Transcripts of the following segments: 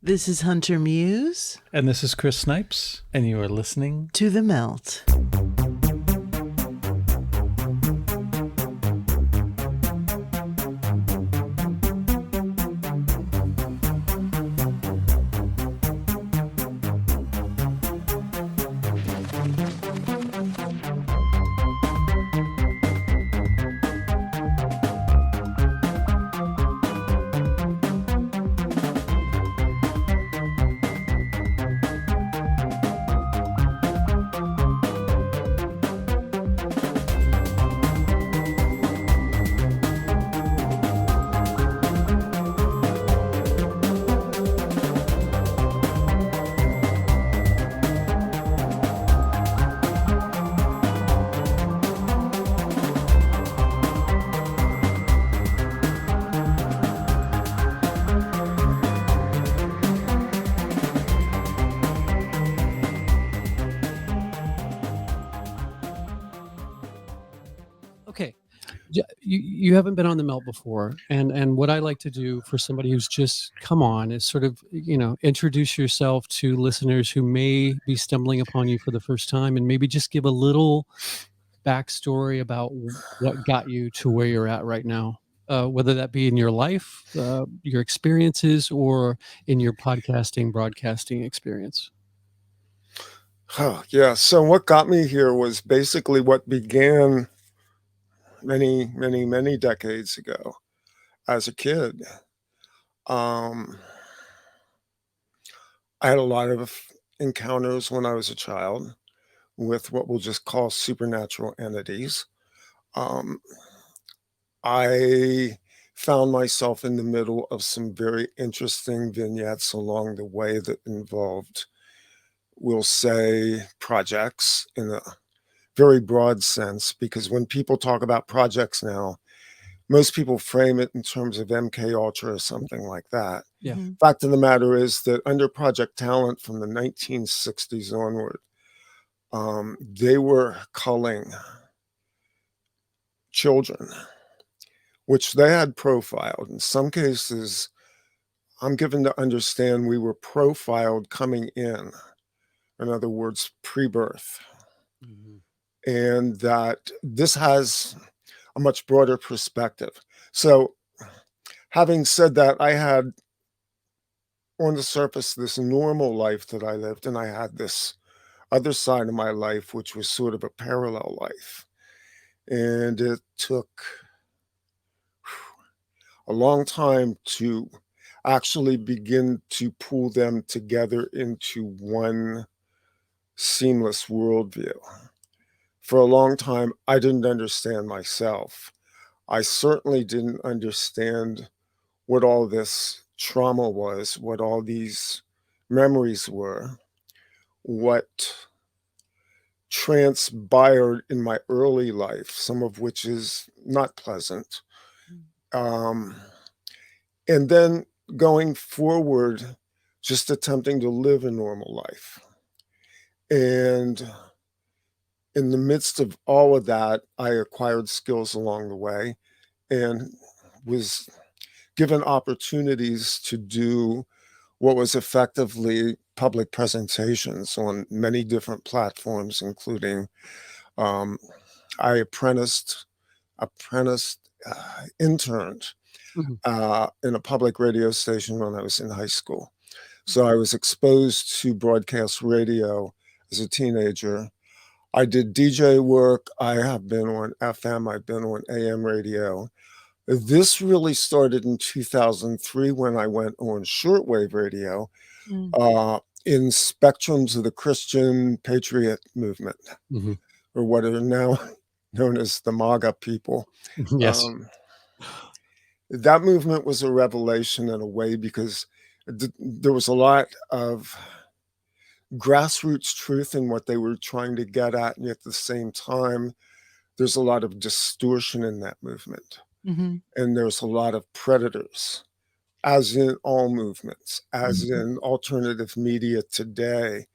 This is Hunter Muse. And this is Chris Snipes, and you are listening to The Melt. You haven't been on the Melt before, and what I like to do for somebody who's just come on is sort of introduce yourself to listeners who may be stumbling upon you for the first time, and maybe just give a little backstory about what got you to where you're at right now, whether that be in your life, your experiences, or in your broadcasting experience. Yeah. So what got me here was basically what began many decades ago as a kid. I had a lot of encounters when I was a child with what we'll just call supernatural entities. I found myself in the middle of some very interesting vignettes along the way that involved, we'll say, projects in a very broad sense, because when people talk about projects now, most people frame it in terms of MK Ultra or something like that. Yeah. Fact of the matter is that under Project Talent from the 1960s onward, they were culling children, which they had profiled. In some cases, I'm given to understand we were profiled coming in other words, pre-birth. And that this has a much broader perspective. So having said that, I had on the surface this normal life that I lived, and I had this other side of my life, which was sort of a parallel life. And it took a long time to actually begin to pull them together into one seamless worldview. For a long time, I didn't understand myself. I certainly didn't understand what all this trauma was, what all these memories were, what transpired in my early life, some of which is not pleasant. And then going forward, just attempting to live a normal life. And in the midst of all of that, I acquired skills along the way and was given opportunities to do what was effectively public presentations on many different platforms, including I interned in a public radio station when I was in high school. So I was exposed to broadcast radio as a teenager. I did DJ work. I have been on FM. I've been on AM radio. This really started in 2003 when I went on shortwave radio in spectrums of the Christian Patriot movement, or what are now known as the MAGA people. Yes. That movement was a revelation in a way, because there was a lot of grassroots truth in what they were trying to get at, and at the same time, there's a lot of distortion in that movement. And there's a lot of predators, as in all movements, as in alternative media today.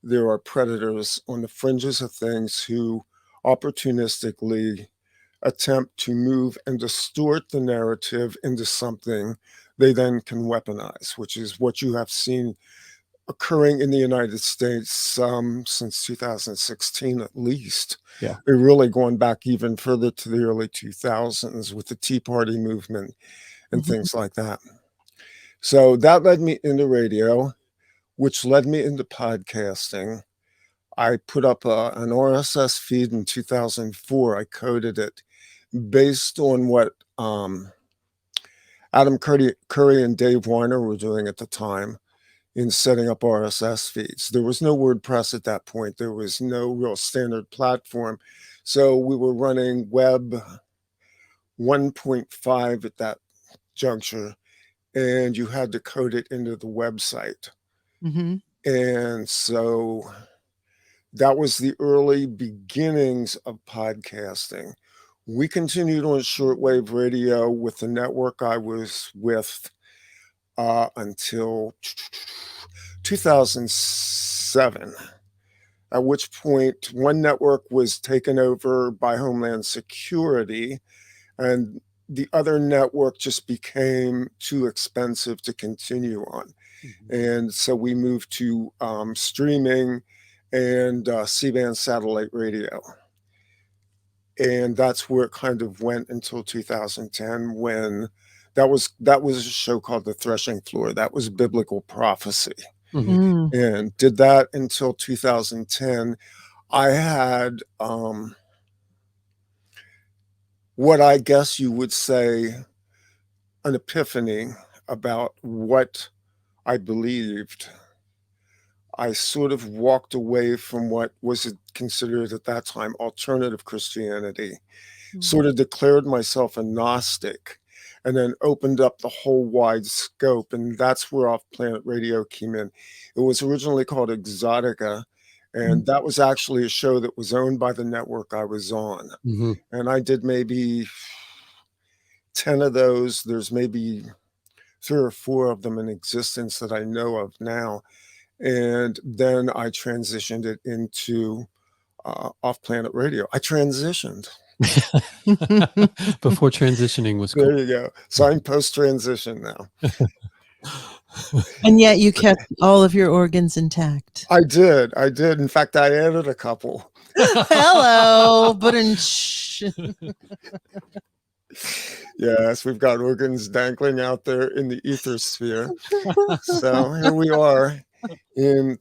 There are predators on the fringes of things who opportunistically attempt to move and distort the narrative into something they then can weaponize, which is what you have seen occurring in the United States since 2016 at least. Yeah. We're really going back even further to the early 2000s with the Tea Party movement and things like that. So that led me into radio, which led me into podcasting. I put up an RSS feed in 2004. I coded it based on what Adam Curry and Dave Weiner were doing at the time in setting up RSS feeds. There was no WordPress at that point. There was no real standard platform. So we were running Web 1.5 at that juncture, and you had to code it into the website. And so that was the early beginnings of podcasting. We continued on shortwave radio with the network I was with until 2007, at which point one network was taken over by Homeland Security, and the other network just became too expensive to continue on. And so we moved to streaming and C-band satellite radio. And that's where it kind of went until 2010, when that was a show called The Threshing Floor. That was biblical prophecy. And did that until 2010. I had what I guess you would say an epiphany about what I believed. I sort of walked away from what was considered at that time alternative Christianity, sort of declared myself a Gnostic, and then opened up the whole wide scope. And that's where OffPlanet Radio came in. It was originally called Exotica, and that was actually a show that was owned by the network I was on. And I did maybe 10 of those. There's maybe 3 or 4 of them in existence that I know of now. And then I transitioned it into OffPlanet Radio. I transitioned. Before transitioning was cool. There you go. So I'm post-transition now. And yet you kept all of your organs intact. I did. In fact, I added a couple. Hello. Yes, we've got organs dangling out there in the ether sphere. So here we are in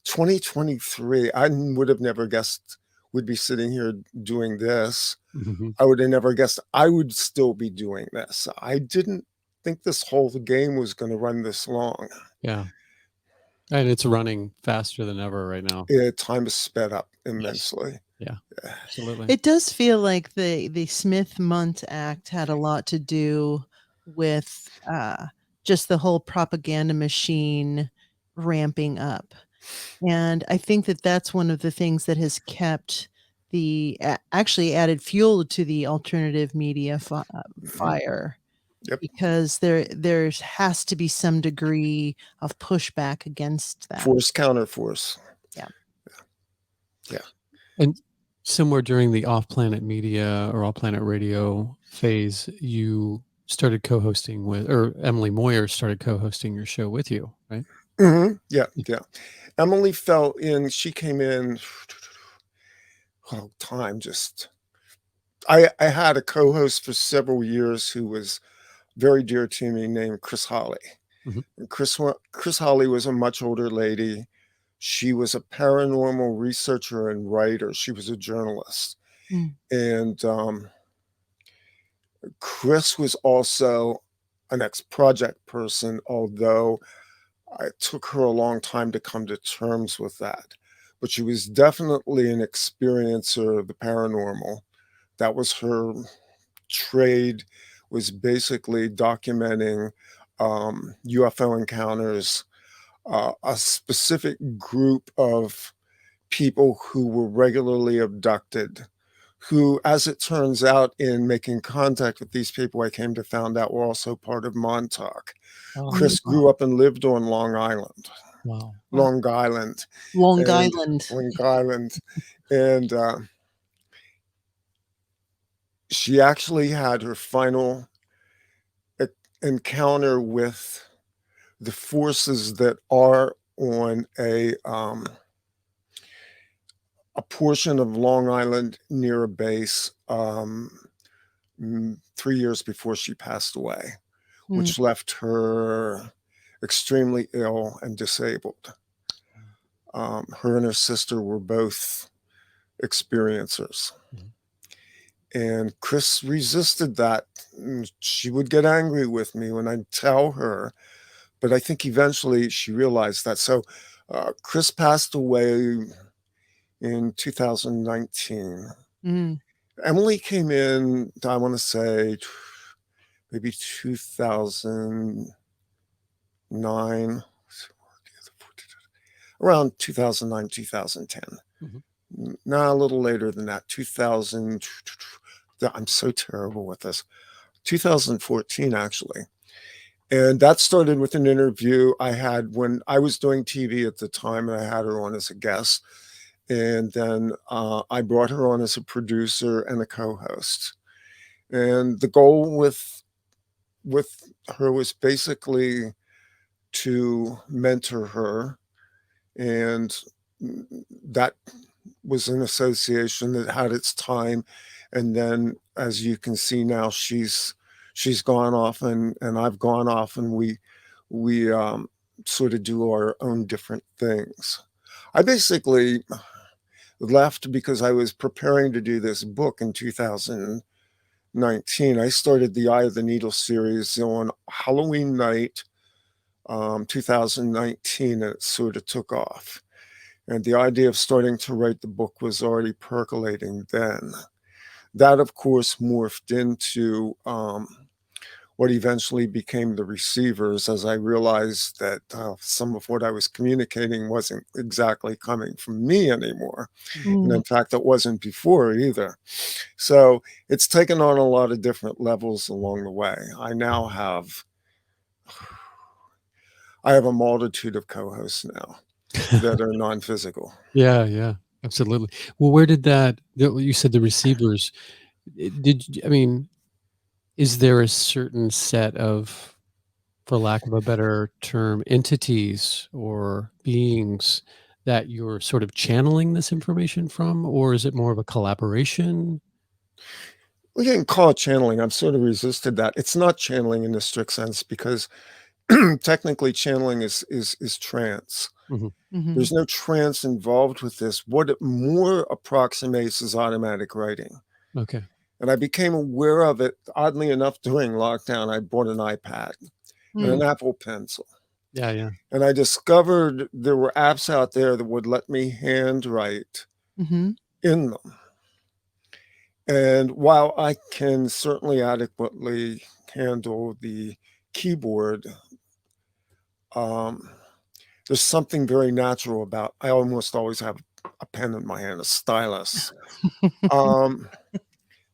2023. I would have never guessed we'd be sitting here doing this. I would have never guessed I would still be doing this. I didn't think this whole game was going to run this long. Yeah. And it's running faster than ever right now. Time has sped up immensely. Yeah, absolutely. It does feel like the Smith-Munt Act had a lot to do with just the whole propaganda machine ramping up. And I think that that's one of the things that has kept actually added fuel to the alternative media fire. Yep. Because there has to be some degree of pushback against that. Force, counterforce. Yeah. And somewhere during the Off-Planet Media or Off-Planet Radio phase, you started co-hosting with, or Emily Moyer started co-hosting your show with you, right? Yeah. Emily fell in. She came in. I had a co-host for several years who was very dear to me, named Chris Holly. And Chris Holly was a much older lady. She was a paranormal researcher and writer. She was a journalist. And Chris was also an ex-project person, although it took her a long time to come to terms with that. But she was definitely an experiencer of the paranormal. That was her trade, was basically documenting UFO encounters, a specific group of people who were regularly abducted, who, as it turns out, in making contact with these people, I came to find out were also part of Montauk. Chris grew up and lived on Long Island. Long Island. And she actually had her final encounter with the forces that are on a portion of Long Island near a base 3 years before she passed away, which left her extremely ill and disabled. Her and her sister were both experiencers. And Chris resisted that. She would get angry with me when I'd tell her, but I think eventually she realized that. So Chris passed away in 2019. Emily came in, I want to say, maybe 2009, around 2009, 2010. No, a little later than that, 2000. I'm so terrible with this. 2014, actually. And that started with an interview I had when I was doing TV at the time, and I had her on as a guest. And then I brought her on as a producer and a co-host. And the goal with her was basically to mentor her. And that was an association that had its time. And then, as you can see now, she's gone off and I've gone off, and we sort of do our own different things. I basically left because I was preparing to do this book in 2019. I started the Eye of the Needle series on Halloween night, 2019, and it sort of took off. And the idea of starting to write the book was already percolating then. That, of course, morphed into what eventually became the Receivers, as I realized that some of what I was communicating wasn't exactly coming from me anymore. And in fact, it wasn't before either. So it's taken on a lot of different levels along the way. I now have a multitude of co-hosts now that are non-physical. Yeah, absolutely. Well, where did you said the Receivers, is there a certain set of, for lack of a better term, entities or beings that you're sort of channeling this information from, or is it more of a collaboration? We can call it channeling. I've sort of resisted that. It's not channeling in the strict sense, because technically channeling is trance. There's no trance involved with this. What it more approximates is automatic writing. Okay. And I became aware of it, oddly enough, during lockdown. I bought an iPad and an Apple Pencil. Yeah. And I discovered there were apps out there that would let me handwrite in them. And while I can certainly adequately handle the keyboard, there's something very natural about, I almost always have a pen in my hand, a stylus.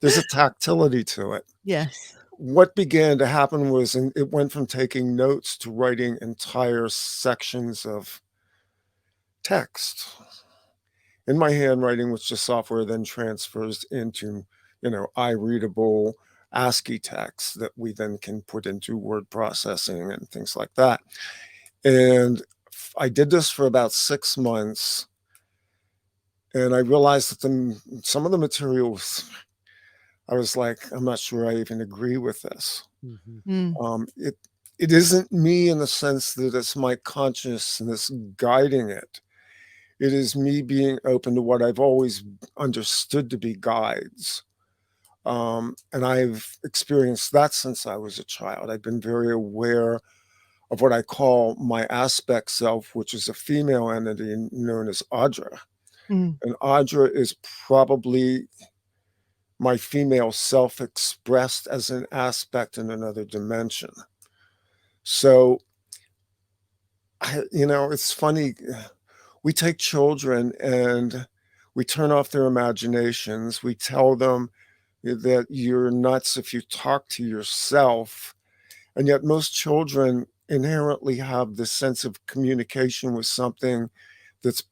There's a tactility to it. Yes. What began to happen was, and it went from taking notes to writing entire sections of text in my handwriting, which the software then transfers into, iReadable ASCII text that we then can put into word processing and things like that. And I did this for about 6 months, and I realized that some of the materials, I was like, I'm not sure I even agree with this. It isn't me in the sense that it's my consciousness guiding it. It is me being open to what I've always understood to be guides. And I've experienced that since I was a child. I've been very aware of what I call my aspect self, which is a female entity known as Audra. And Audra is probably my female self expressed as an aspect in another dimension. So, it's funny. We take children and we turn off their imaginations. We tell them that you're nuts if you talk to yourself. And yet most children inherently have this sense of communication with something that's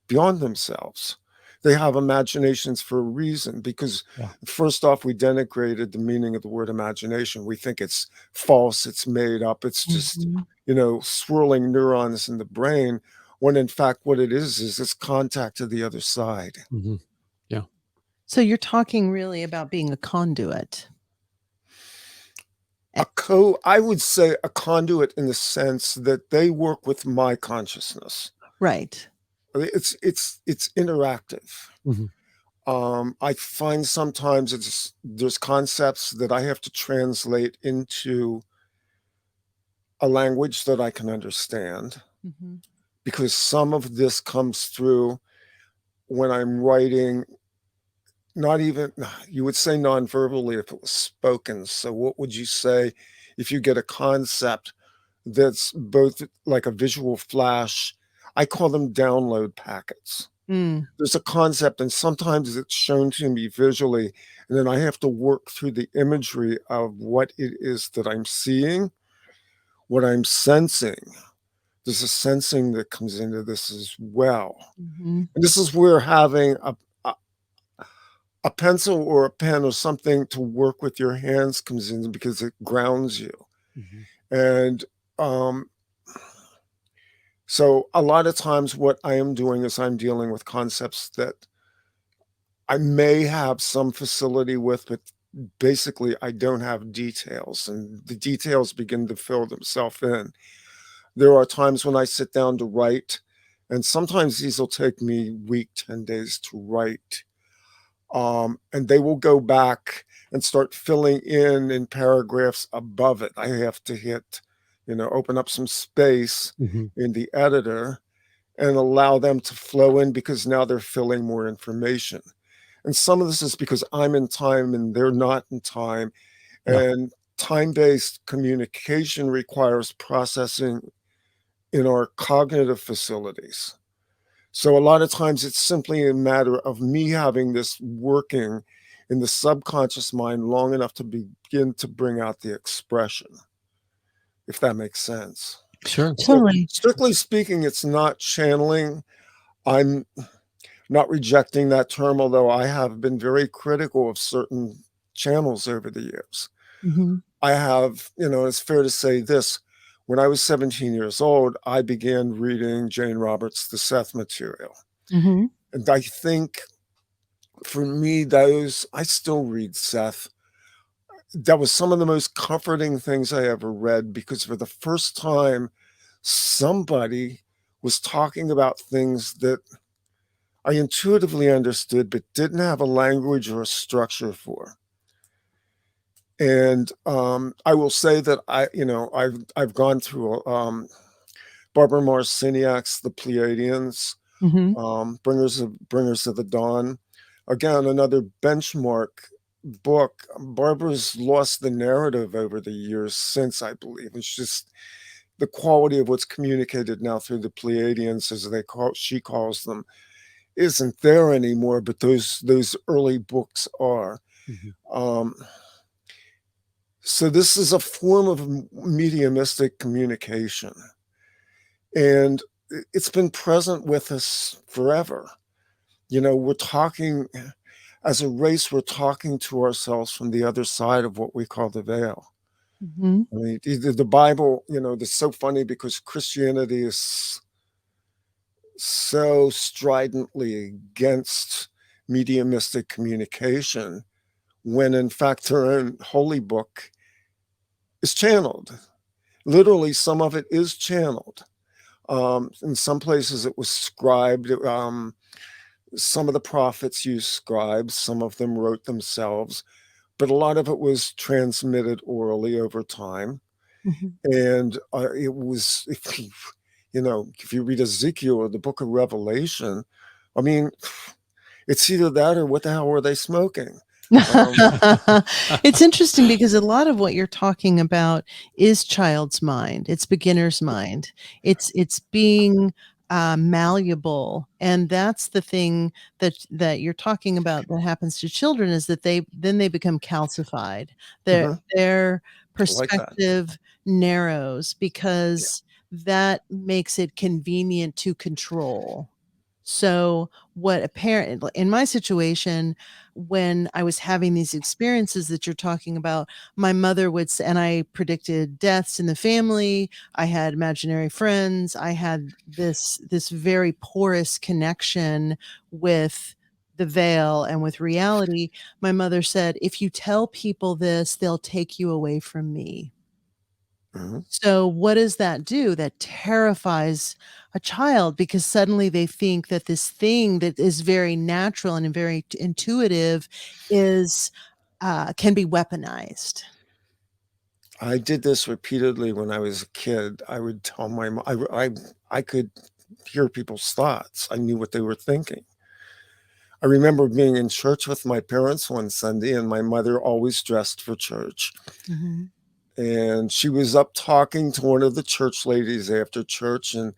beyond themselves. they have imaginations for a reason, because Yeah. first off, we denigrated the meaning of the word imagination. We think it's false, it's made up, it's just, Mhm. swirling neurons in the brain, when in fact what it is it's contact to the other side. Mhm. Yeah. So you're talking really about being a conduit. I would say a conduit in the sense that they work with my consciousness. Right. It's interactive. Mhm. I find sometimes there's concepts that I have to translate into a language that I can understand, Mhm. because some of this comes through when I'm writing, not even, you would say non-verbally if it was spoken. So what would you say if you get a concept that's both like a visual flash? I call them download packets. Mm. There's a concept, and sometimes it's shown to me visually, and then I have to work through the imagery of what it is that I'm seeing, what I'm sensing. There's a sensing that comes into this as well. Mhm. And this is where having a, a pencil or a pen or something to work with your hands comes in, because it grounds you. Mhm. And um, so a lot of times what I am doing is I'm dealing with concepts that I may have some facility with, but basically I don't have details, and the details begin to fill themselves in. There are times when I sit down to write, and sometimes these will take me a week, 10 days to write. And they will go back and start filling in paragraphs above it. I have to hit, open up some space Mhm. in the editor and allow them to flow in, because now they're filling more information. And some of this is because I'm in time and they're not in time. Yeah. And time-based communication requires processing in our cognitive facilities. So a lot of times it's simply a matter of me having this working in the subconscious mind long enough to begin to bring out the expression, if that makes sense. Sure. So Totally. strictly speaking, it's not channeling. I'm not rejecting that term, although I have been very critical of certain channels over the years. Mhm. I have, it's fair to say this. When I was 17 years old, I began reading Jane Roberts' The Seth material. Mhm. And I think for me, I still read Seth. That was some of the most comforting things I ever read, because for the first time, somebody was talking about things that I intuitively understood, but didn't have a language or a structure for. And I will say that I've gone through Barbara Marciniak's The Pleiadians, Mhm. Bringers of the Dawn. Again, another benchmark book. Barbara's lost the narrative over the years since, I believe. It's just the quality of what's communicated now through the Pleiadians, as she calls them, isn't there anymore. But those early books are. Mhm. Um, so this is a form of mediumistic communication, and it's been present with us forever. We're talking, as a race, we're talking to ourselves from the other side of what we call the veil. Mhm. I mean, the Bible, it's so funny, because Christianity is so stridently against mediumistic communication, when in fact their own holy book is channeled. Literally, some of it is channeled. In some places it was scribed. Some of the prophets used scribes, some of them wrote themselves, but a lot of it was transmitted orally over time. Mhm. And it was, if you read Ezekiel or the book of Revelation, I mean, it's either that or what the hell were they smoking? It's interesting because a lot of what you're talking about is child's mind. It's beginner's mind. It's being malleable, and that's the thing that you're talking about that happens to children, is that they become calcified. Mhm. Their I like that. perspective narrows Yeah. because that makes it convenient to control. So what apparent in my situation, when I was having these experiences that you're talking about, my mother would say, and I predicted deaths in the family. I had imaginary friends. I had this very porous connection with the veil and with reality. My mother said, if you tell people this, they'll take you away from me. Mhm. So what does that do? That terrifies a child because suddenly they think that this thing that is very natural and very intuitive is can be weaponized. I did this repeatedly when I was a kid. I would tell my mom, I could hear people's thoughts. I knew what they were thinking. I remember being in church with my parents one Sunday, and my mother always dressed for church. Mhm. And she was up talking to one of the church ladies after church, and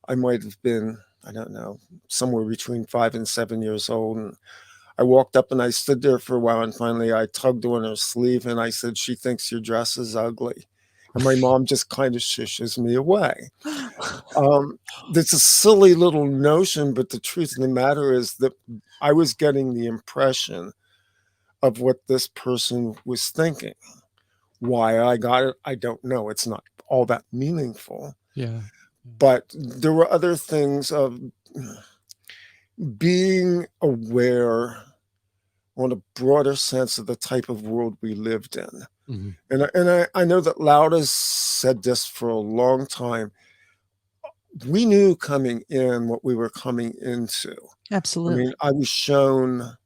I might have been, I don't know, somewhere between 5 and 7 years old. And I walked up and I stood there for a while, and finally I tugged on her sleeve and I said, "She thinks your dress is ugly." And my mom just kind of shushes me away. That's a silly little notion, but the truth of the matter is that I was getting the impression of what this person was thinking. Why I got it, I don't know. It's not all that meaningful. Yeah. But there were other things of being aware on a broader sense of the type of world we lived in. Mhm. And I know that Lauda's said this for a long time. We knew coming in what we were coming into. I Absolutely. mean, I was shown,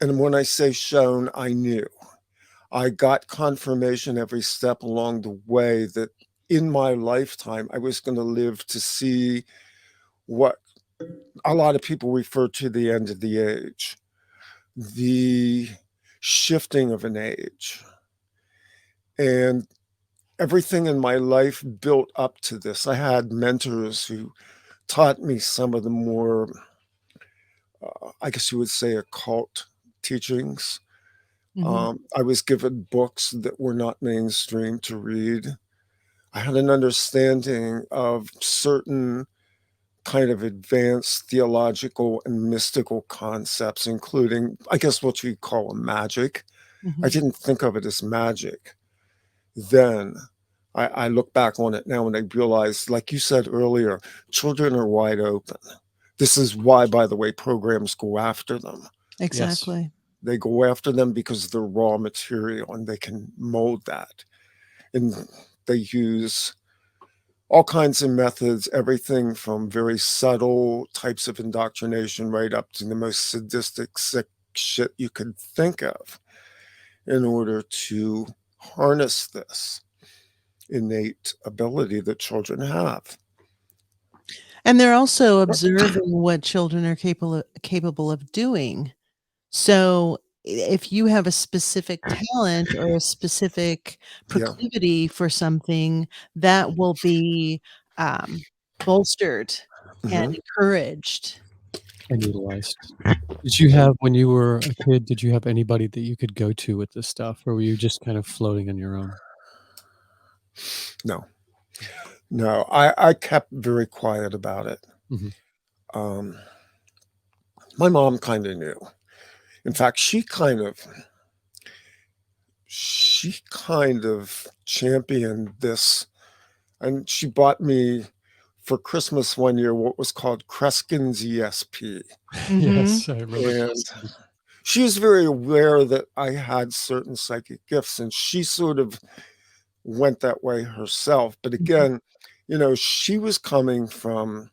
and when I say shown, I knew. I got confirmation every step along the way that in my lifetime, I was going to live to see what a lot of people refer to the end of the age, the shifting of an age. And everything in my life built up to this. I had mentors who taught me some of the more, I guess you would say, occult teachings. Mhm. I was given books that were not mainstream to read. I had an understanding of certain kind of advanced theological and mystical concepts, including, I guess, what you call a magic. I Mhm. didn't think of it as magic then. I look back on it now and I realize, like you said earlier, children are wide open. This is why, by the way, programs go after them. Yes. Exactly. They go after them because they're raw material and they can mold that. And they use all kinds of methods, everything from very subtle types of indoctrination right up to the most sadistic, sick shit you could think of in order to harness this innate ability that children have. And they're also observing what children are capable of doing. So if you have a specific talent or a specific Yeah. proclivity for something, that will be um, bolstered and Mhm. encouraged. And utilized. Did you have when you were a kid, did you have anybody that you could go to with this stuff, or were you just kind of floating on your own? No, no, I kept very quiet about it. Mhm. Um, my mom kind of knew. In fact, she kind of championed this, and she bought me for Christmas one year what was called Kreskin's ESP. Mhm. Yes, I remember And this. she was very aware that I had certain psychic gifts, and she sort of went that way herself. But Mhm. again, she was coming from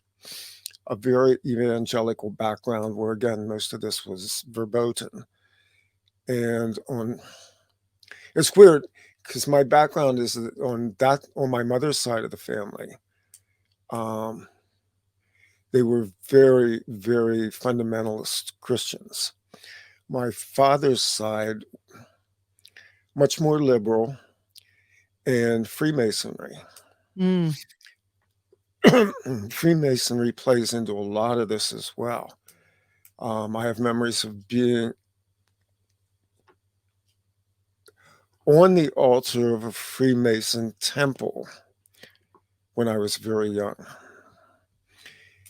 a very evangelical background where, again, most of this was verboten. And it's weird because my background is that on my mother's side of the family. Um, they were very, very fundamentalist Christians. My father's side, much more liberal and Freemasonry. Mm. Freemasonry plays into a lot of this as well. I have memories of being on the altar of a Freemason temple when I was very young.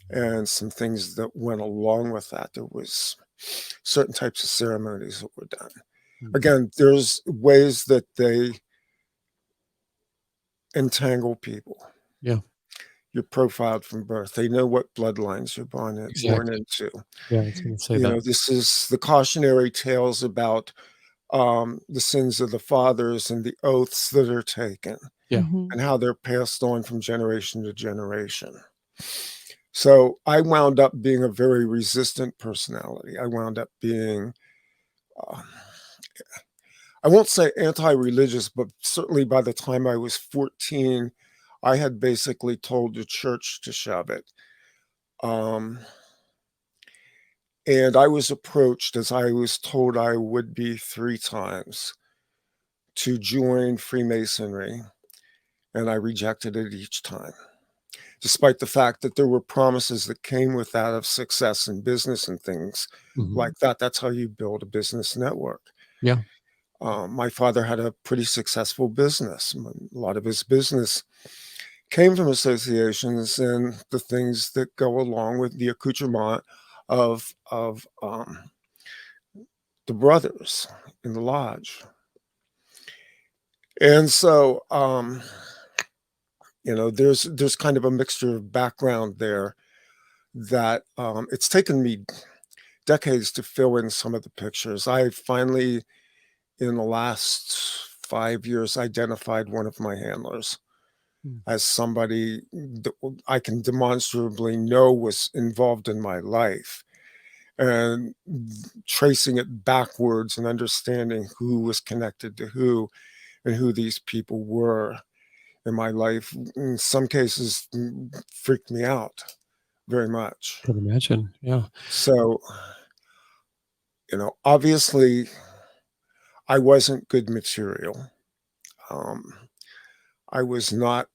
and some things that went along with that. There was certain types of ceremonies that were done. Again, there's ways that they entangle people. Yeah. You're profiled from birth. They know what bloodlines you're born Exactly. into. Yeah, I was going to say You that. know, this is the cautionary tales about the sins of the fathers and the oaths that are taken Yeah. Mhm. and how they're passed on from generation to generation. So I wound up being a very resistant personality. I wound up being, uh, I won't say anti-religious, but certainly by the time I was 14, I had basically told the church to shove it. Um, and I was approached, as I was told I would be 3 times, to join Freemasonry, and I rejected it each time, despite the fact that there were promises that came with that of success in business and things like that. That's how you build a business network. Yeah. My father had a pretty successful business. A lot of his business came from associations and the things that go along with the accoutrement of the brothers in the lodge. And so, you know, there's kind of a mixture of background there that it's taken me decades to fill in some of the pictures. I finally, in the last 5 years, identified one of my handlers as somebody that I can demonstrably know was involved in my life, and tracing it backwards and understanding who was connected to who and who these people were in my life, in some cases, freaked me out very much. Can imagine. Yeah. So, you know, obviously, I wasn't good material. Um, I was not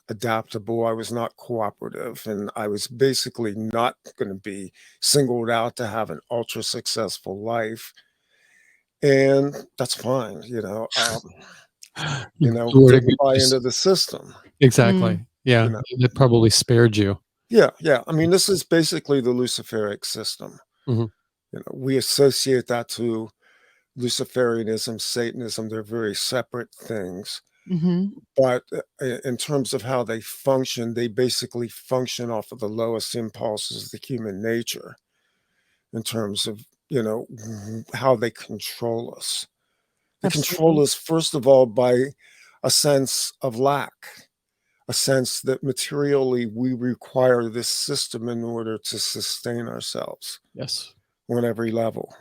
adaptable. I was not cooperative. And I was basically not going to be singled out to have an ultra successful life. And that's fine. You were didn't buy just into the system. exactly. Mm. Yeah. You know, That probably spared you. yeah. I mean, this is basically the Luciferic system. Mhm. You know, we associate that to Luciferianism, Satanism. They're very separate things. Mhm. But in terms of how they basically function off of the lowest impulses of the human nature in terms of, how they control us. They control Absolutely. us, first of all, by a sense of lack, a sense that materially we require this system in order to sustain ourselves Yes. on every level.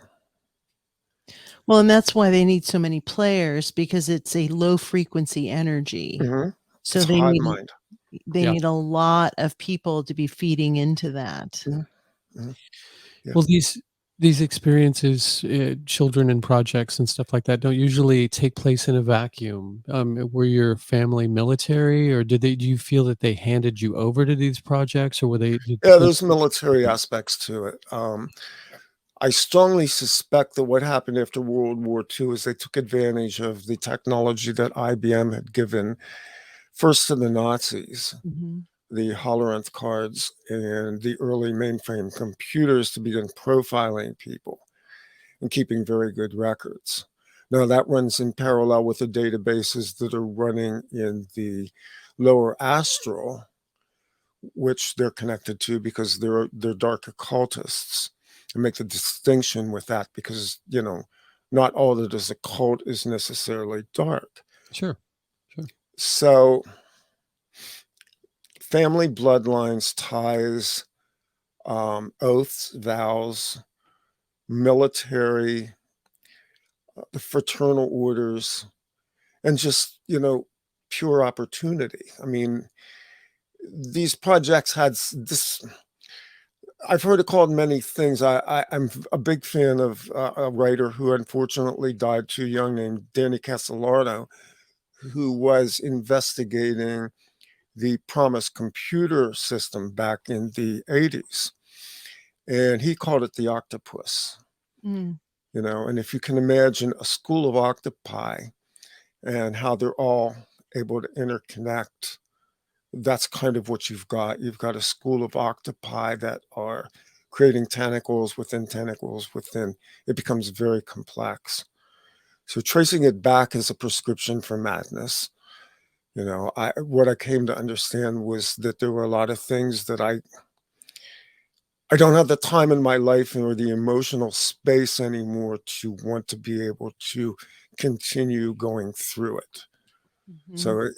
Well, and that's why they need so many players, because it's a low frequency energy. Mhm. So It's they hive need mind. Yeah. a lot of people to be feeding into that. Mhm. Mhm. Yeah. Well, these experiences, children and projects and stuff like that, don't usually take place in a vacuum. Were your family military, or do you feel that they handed you over to these projects, or were they? Yeah, there's military aspects to it. I strongly suspect that what happened after World War II is they took advantage of the technology that IBM had given first to the Nazis, Mhm. the Hollerith cards and the early mainframe computers, to begin profiling people and keeping very good records. Now, that runs in parallel with the databases that are running in the lower astral, which they're connected to because they're dark occultists, and make the distinction with that because not all that is occult is necessarily dark. Sure. Sure. So family bloodlines, ties, oaths, vows, military, the fraternal orders, and just pure opportunity. I mean, these projects had this. I've heard it called many things. I'm a big fan of a writer who unfortunately died too young named Danny Castellano, who was investigating the Promise computer system back in the 80s. And he called it the octopus, Mm. and if you can imagine a school of octopi and how they're all able to interconnect that's kind of what you've got. You've got a school of octopi that are creating tentacles within tentacles within. It becomes very complex. So tracing it back is a prescription for madness. What I came to understand was that there were a lot of things that I don't have the time in my life or the emotional space anymore to want to be able to continue going through it. So,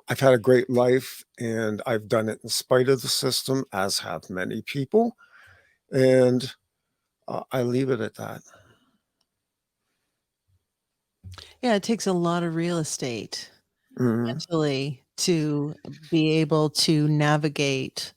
I've had a great life and I've done it in spite of the system, as have many people. And I leave it at that. Yeah, it takes a lot of real estate Mhm. mentally to be able to navigate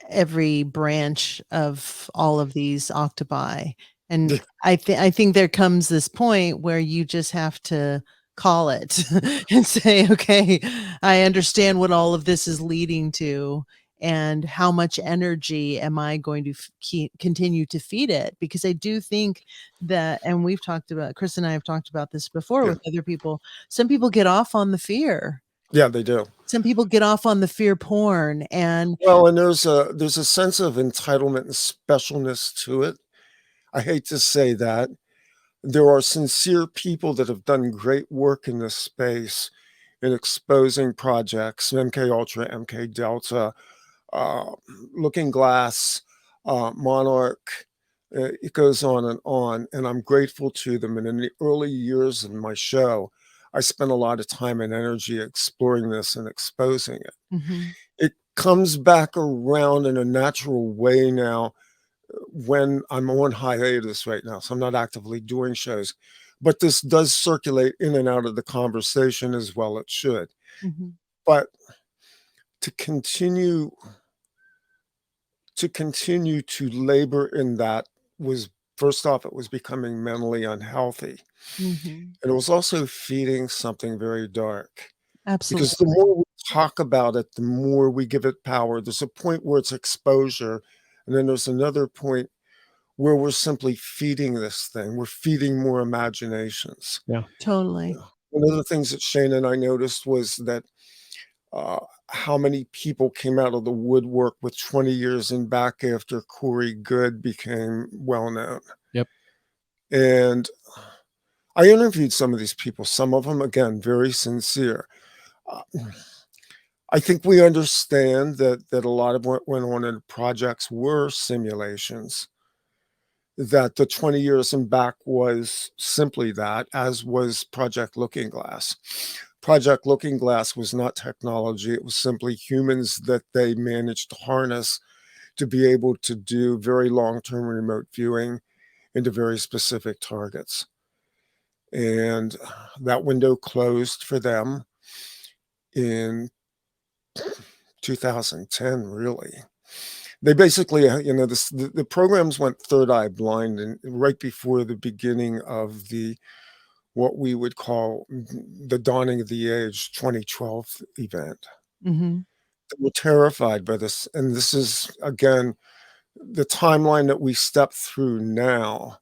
every branch of all of these octopi. And Yeah, I think there comes this point where you just have to call it and say, okay, I understand what all of this is leading to, and how much energy am I going to continue to feed it? Because I do think that, and we've talked about, Chris and I have talked about this before yeah, with other people. Some people get off on the fear. yeah, they do. Some people get off on the fear porn, and Well, and there's a sense of entitlement and specialness to it. I hate to say that. There are sincere people that have done great work in this space in exposing projects, MK Ultra, MK Delta, uh, Looking Glass, Monarch. It goes on, and I'm grateful to them. And in the early years of my show, I spent a lot of time and energy exploring this and exposing it. Mhm. It comes back around in a natural way now when I'm on hiatus right now, so I'm not actively doing shows. But this does circulate in and out of the conversation as well it should. Mhm. But to continue to labor in that was, first off, it was becoming mentally unhealthy. Mhm. And it was also feeding something very dark. Because the Absolutely. more we talk about it, the more we give it power. There's a point where it's exposure, and then there's another point where we're simply feeding this thing. We're feeding more imaginations. Yeah. Totally. One of the things that Shane and I noticed was that uh, how many people came out of the woodwork with 20 years in back after Corey Good became well known. Yep. And I interviewed some of these people, some of them, again, very sincere. Uh, I think we understand that a lot of what went on in projects were simulations, that the 20 years in back was simply that, as was Project Looking Glass. Project Looking Glass was not technology, it was simply humans that they managed to harness to be able to do very long-term remote viewing into very specific targets. And that window closed for them in 2010, really. They basically, the programs went third eye blind and right before the beginning of the what we would call the dawning of the age 2012 event. Mhm. They were terrified by this, and this is again the timeline that we step through now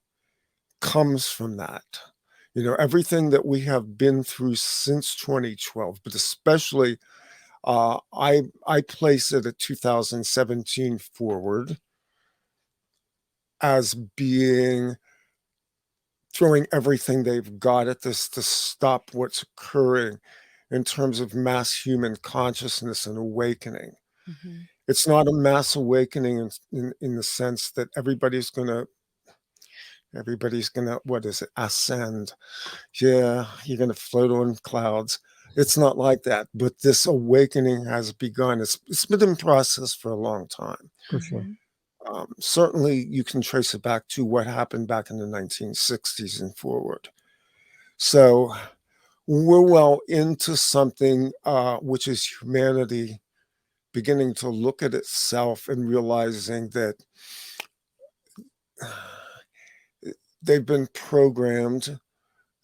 comes from that. Everything that we have been through since 2012, but especially I place it at 2017 forward as being throwing everything they've got at this to stop what's occurring in terms of mass human consciousness and awakening. Mhm. It's not a mass awakening in the sense that everybody's gonna, what is it, ascend. Yeah, you're gonna float on clouds. It's not like that, but this awakening has begun. It's been in process for a long time. For sure. Mhm. Certainly, you can trace it back to what happened back in the 1960s and forward. So we're well into something which is humanity beginning to look at itself and realizing that they've been programmed,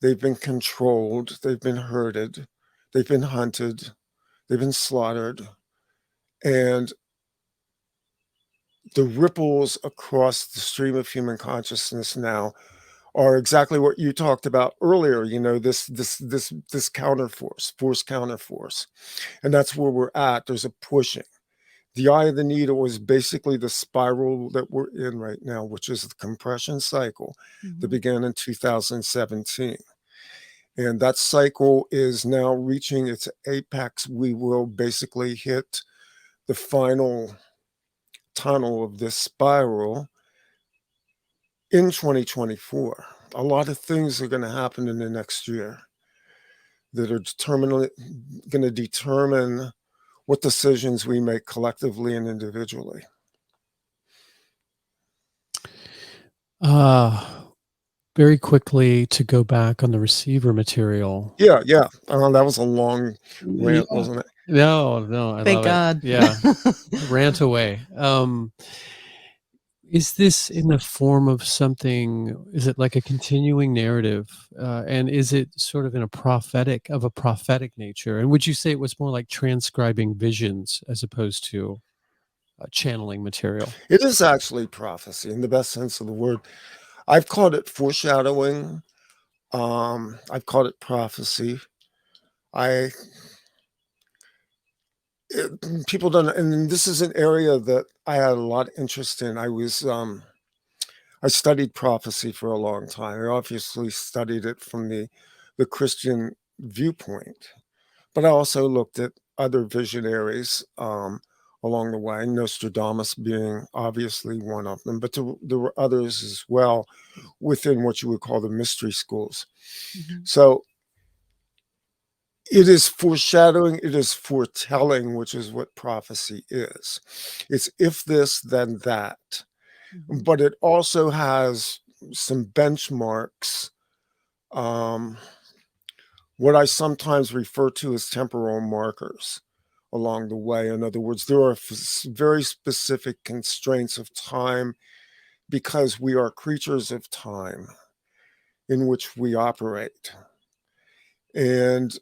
they've been controlled, they've been herded, they've been hunted, they've been slaughtered, and the ripples across the stream of human consciousness now are exactly what you talked about earlier, this counterforce, force counterforce. And that's where we're at. There's a pushing. The eye of the needle is basically the spiral that we're in right now, which is the compression cycle that began in 2017. And that cycle is now reaching its apex. We will basically hit the final tunnel of this spiral in 2024. A lot of things are going to happen in the next year that are going to determine what decisions we make collectively and individually. Very quickly to go back on the receiver material. Yeah. That was a long rant, Yeah. wasn't it? No, I Thank love God. it. Yeah, rant away. Is this in the form of something? Is it like a continuing narrative, and is it sort of in a prophetic nature? And would you say it was more like transcribing visions as opposed to channeling material? It is actually prophecy in the best sense of the word. I've called it foreshadowing. I've called it prophecy. People don't, and this is an area that I had a lot of interest in. I studied prophecy for a long time. I obviously studied it from the Christian viewpoint, but I also looked at other visionaries along the way, Nostradamus being obviously one of them, but there were others as well within what you would call the mystery schools. So it is foreshadowing, it is foretelling, which is what prophecy is. It's if this, then that. But it also has some benchmarks, what I sometimes refer to as temporal markers along the way. In other words, there are very specific constraints of time because we are creatures of time in which we operate. And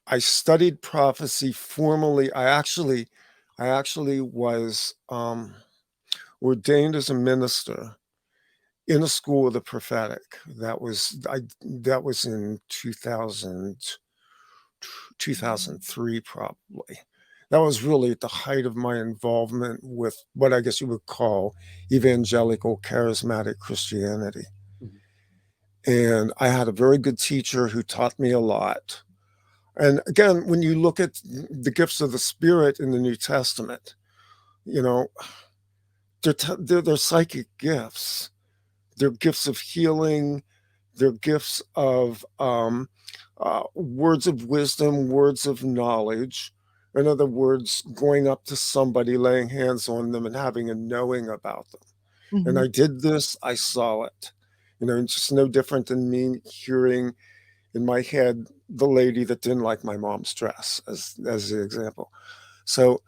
I studied prophecy formally. I actually was ordained as a minister in a school of the prophetic. That was in 2003 probably. That was really at the height of my involvement with what I guess you would call evangelical charismatic Christianity. And I had a very good teacher who taught me a lot. And again, when you look at the gifts of the Spirit in the New Testament, they're psychic gifts. They're gifts of healing. They're gifts of words of wisdom, words of knowledge. In other words, going up to somebody, laying hands on them, and having a knowing about them. And I did this. I saw it. It's just no different than me hearing in my head the lady that didn't like my mom's dress, as the example. So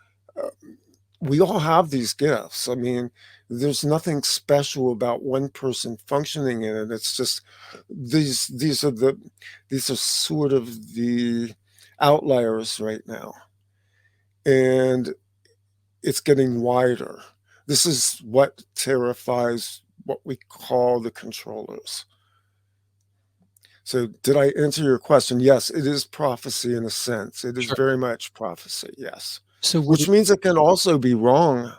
we all have these gifts. I mean, there's nothing special about one person functioning in it. It's just these are sort of the outliers right now, and it's getting wider. This is what terrifies what we call the controllers. So did I answer your question? Yes, it is prophecy in a sense. It is very much prophecy, yes. So which means it can also be wrong.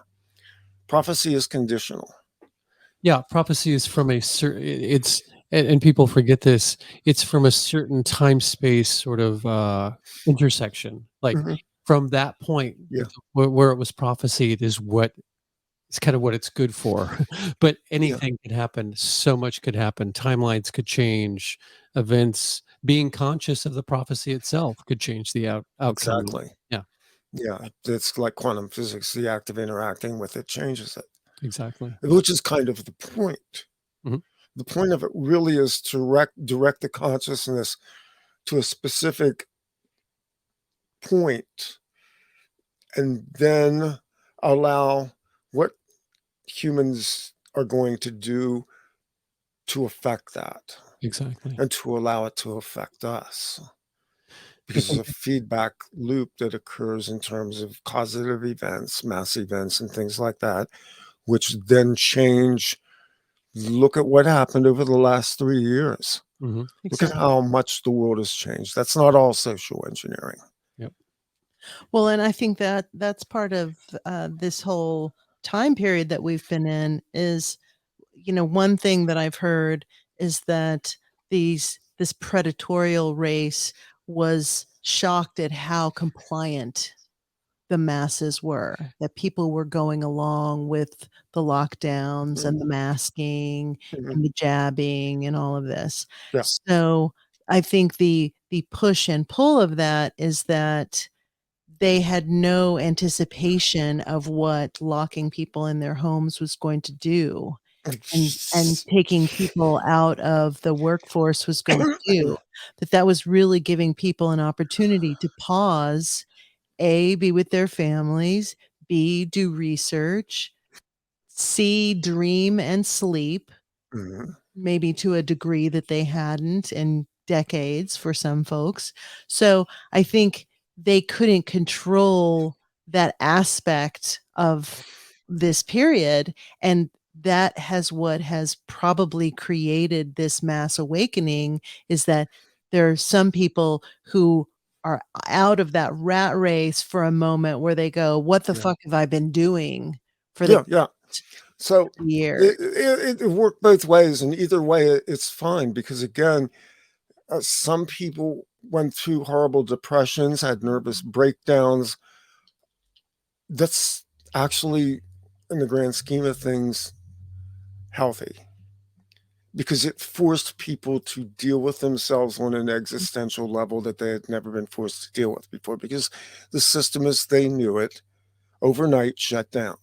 Prophecy is conditional. Yeah, prophecy is from a certain, and people forget this, it's from a certain time space sort of intersection. Like from that point where it was prophesied is what it's kind of what it's good for. But anything could happen. So much could happen. Timelines could change. Events, being conscious of the prophecy itself could change the outcome. Exactly. Yeah. It's like quantum physics. The act of interacting with it changes it. Exactly. Which is kind of the point. The point of it really is to direct the consciousness to a specific point and then allow what humans are going to do to affect that. Exactly. And to allow it to affect us. Because there's a feedback loop that occurs in terms of causative events, mass events, and things like that, which then change look at what happened over the last 3 years. Mm-hmm. Look at Exactly. how much the world has changed. That's not all social engineering. Yep. Well, and I think that that's part of this whole time period that we've been in is, one thing that I've heard is that this predatorial race was shocked at how compliant the masses were, that people were going along with the lockdowns and the masking Mhm. and the jabbing and all of this. Yeah. So I think the push and pull of that is that they had no anticipation of what locking people in their homes was going to do, and taking people out of the workforce was going to do. That was really giving people an opportunity to pause, A, be with their families, B, do research, C, dream and sleep, Mhm. maybe to a degree that they hadn't in decades for some folks. So I think they couldn't control that aspect of this period. And that what has probably created this mass awakening is that there are some people who are out of that rat race for a moment where they go, what the Yeah. fuck have I been doing for the Yeah. So year? it worked both ways, and either way, it's fine because again, some people went through horrible depressions, had nervous breakdowns. That's actually, in the grand scheme of things, healthy because it forced people to deal with themselves on an existential level that they had never been forced to deal with before because the system as they knew it overnight shut down.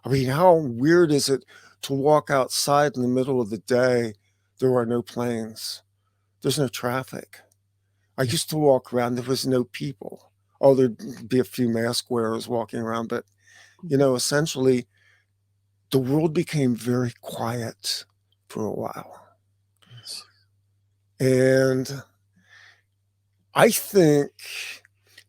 I mean, how weird is it to walk outside in the middle of the day? There are no planes. There's no traffic. I used to walk around, there was no people. Oh, there'd be a few mask wearers walking around, but, essentially, the world became very quiet for a while. Yes. And I think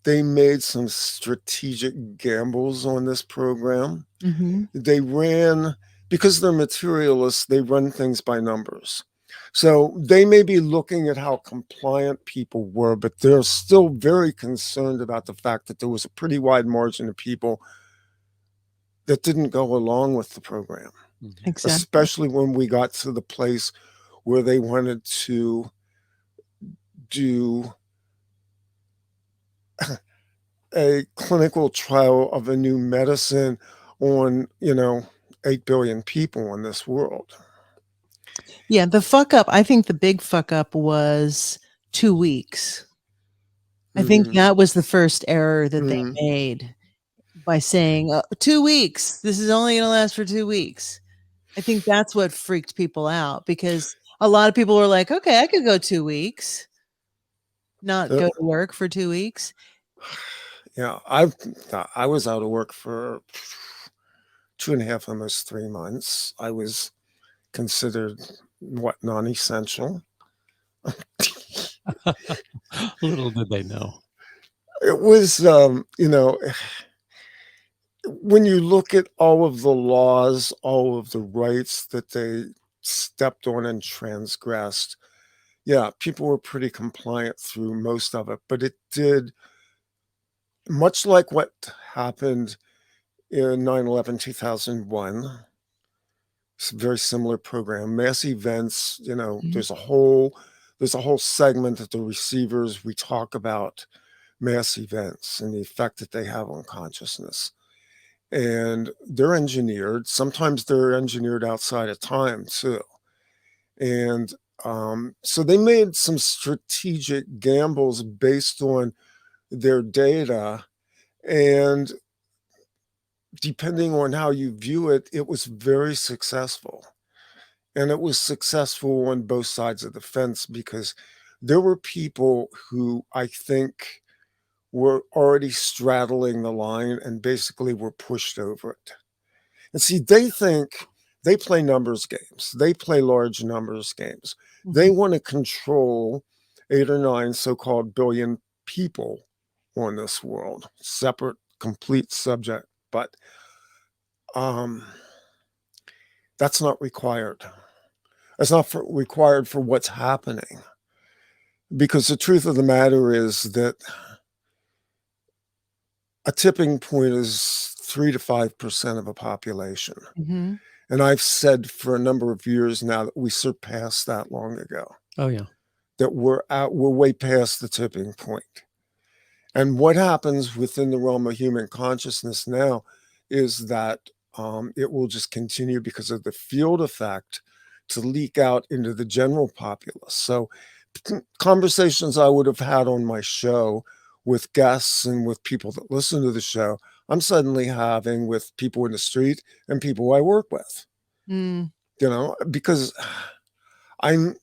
they made some strategic gambles on this program. Mhm. They ran, because they're materialists, they run things by numbers. So they may be looking at how compliant people were, but they're still very concerned about the fact that there was a pretty wide margin of people that didn't go along with the program, Mm-hmm. Exactly. especially when we got to the place where they wanted to do a clinical trial of a new medicine on, 8 billion people in this world. Yeah, the fuck up, I think the big fuck up was 2 weeks. I think Mhm. that was the first error that they Mhm. made by saying, 2 weeks, this is only gonna last for 2 weeks. I think that's what freaked people out because a lot of people were like, "Okay, I could go 2 weeks, not Uh, go to work for 2 weeks." Yeah, I was out of work for 2.5, almost 3 months. I was considered, non-essential. Little did they know. It was, when you look at all of the laws, all of the rights that they stepped on and transgressed, yeah, people were pretty compliant through most of it, but it did, much like what happened in 9/11, 2001. It's a very similar program. Mass events, Mhm. there's a whole segment at the receivers. We talk about mass events and the effect that they have on consciousness. And they're engineered. Sometimes they're engineered outside of time too. And so they made some strategic gambles based on their data. And depending on how you view it, it was very successful. And it was successful on both sides of the fence because there were people who I think were already straddling the line and basically were pushed over it. And see, they play numbers games. They play large numbers games. They Mhm. want to control 8 or 9 so-called billion people on this world. Separate, complete subject. But um That's not required. That's not required for what's happening. Because the truth of the matter is that a tipping point is 3 to 5% of a population. Mm-hmm. And I've said for a number of years now that we surpassed that long ago, Oh yeah. that we're way past the tipping point. And what happens within the realm of human consciousness now is that it will just continue because of the field effect to leak out into the general populace. So conversations I would have had on my show with guests and with people that listen to the show, I'm suddenly having with people in the street and people I work with, Mm. you know, because I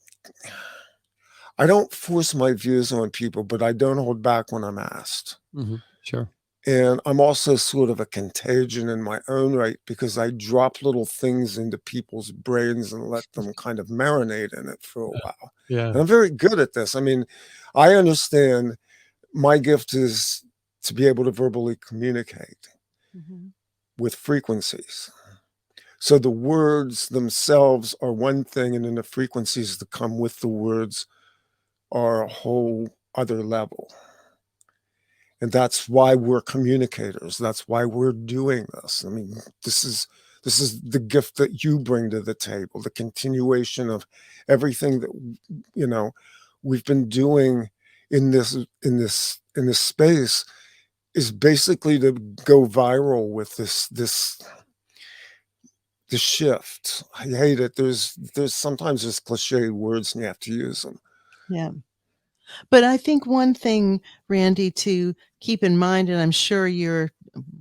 don't force my views on people, but I don't hold back when I'm asked. Mm-hmm. Sure. And I'm also sort of a contagion in my own right because I drop little things into people's brains and let them kind of marinate in it for a while. Yeah. And I'm very good at this. I mean, I understand my gift is to be able to verbally communicate Mm-hmm. with frequencies. So the words themselves are one thing, and then the frequencies that come with the words are a whole other level. And that's why we're communicators. That's why we're doing this. I mean, this is the gift that you bring to the table, the continuation of everything that, you know, we've been doing in this space is basically to go viral with this shift. I hate it. There's sometimes there's cliche words and you have to use them. Yeah. But I think one thing, Randy, to keep in mind, and I'm sure you're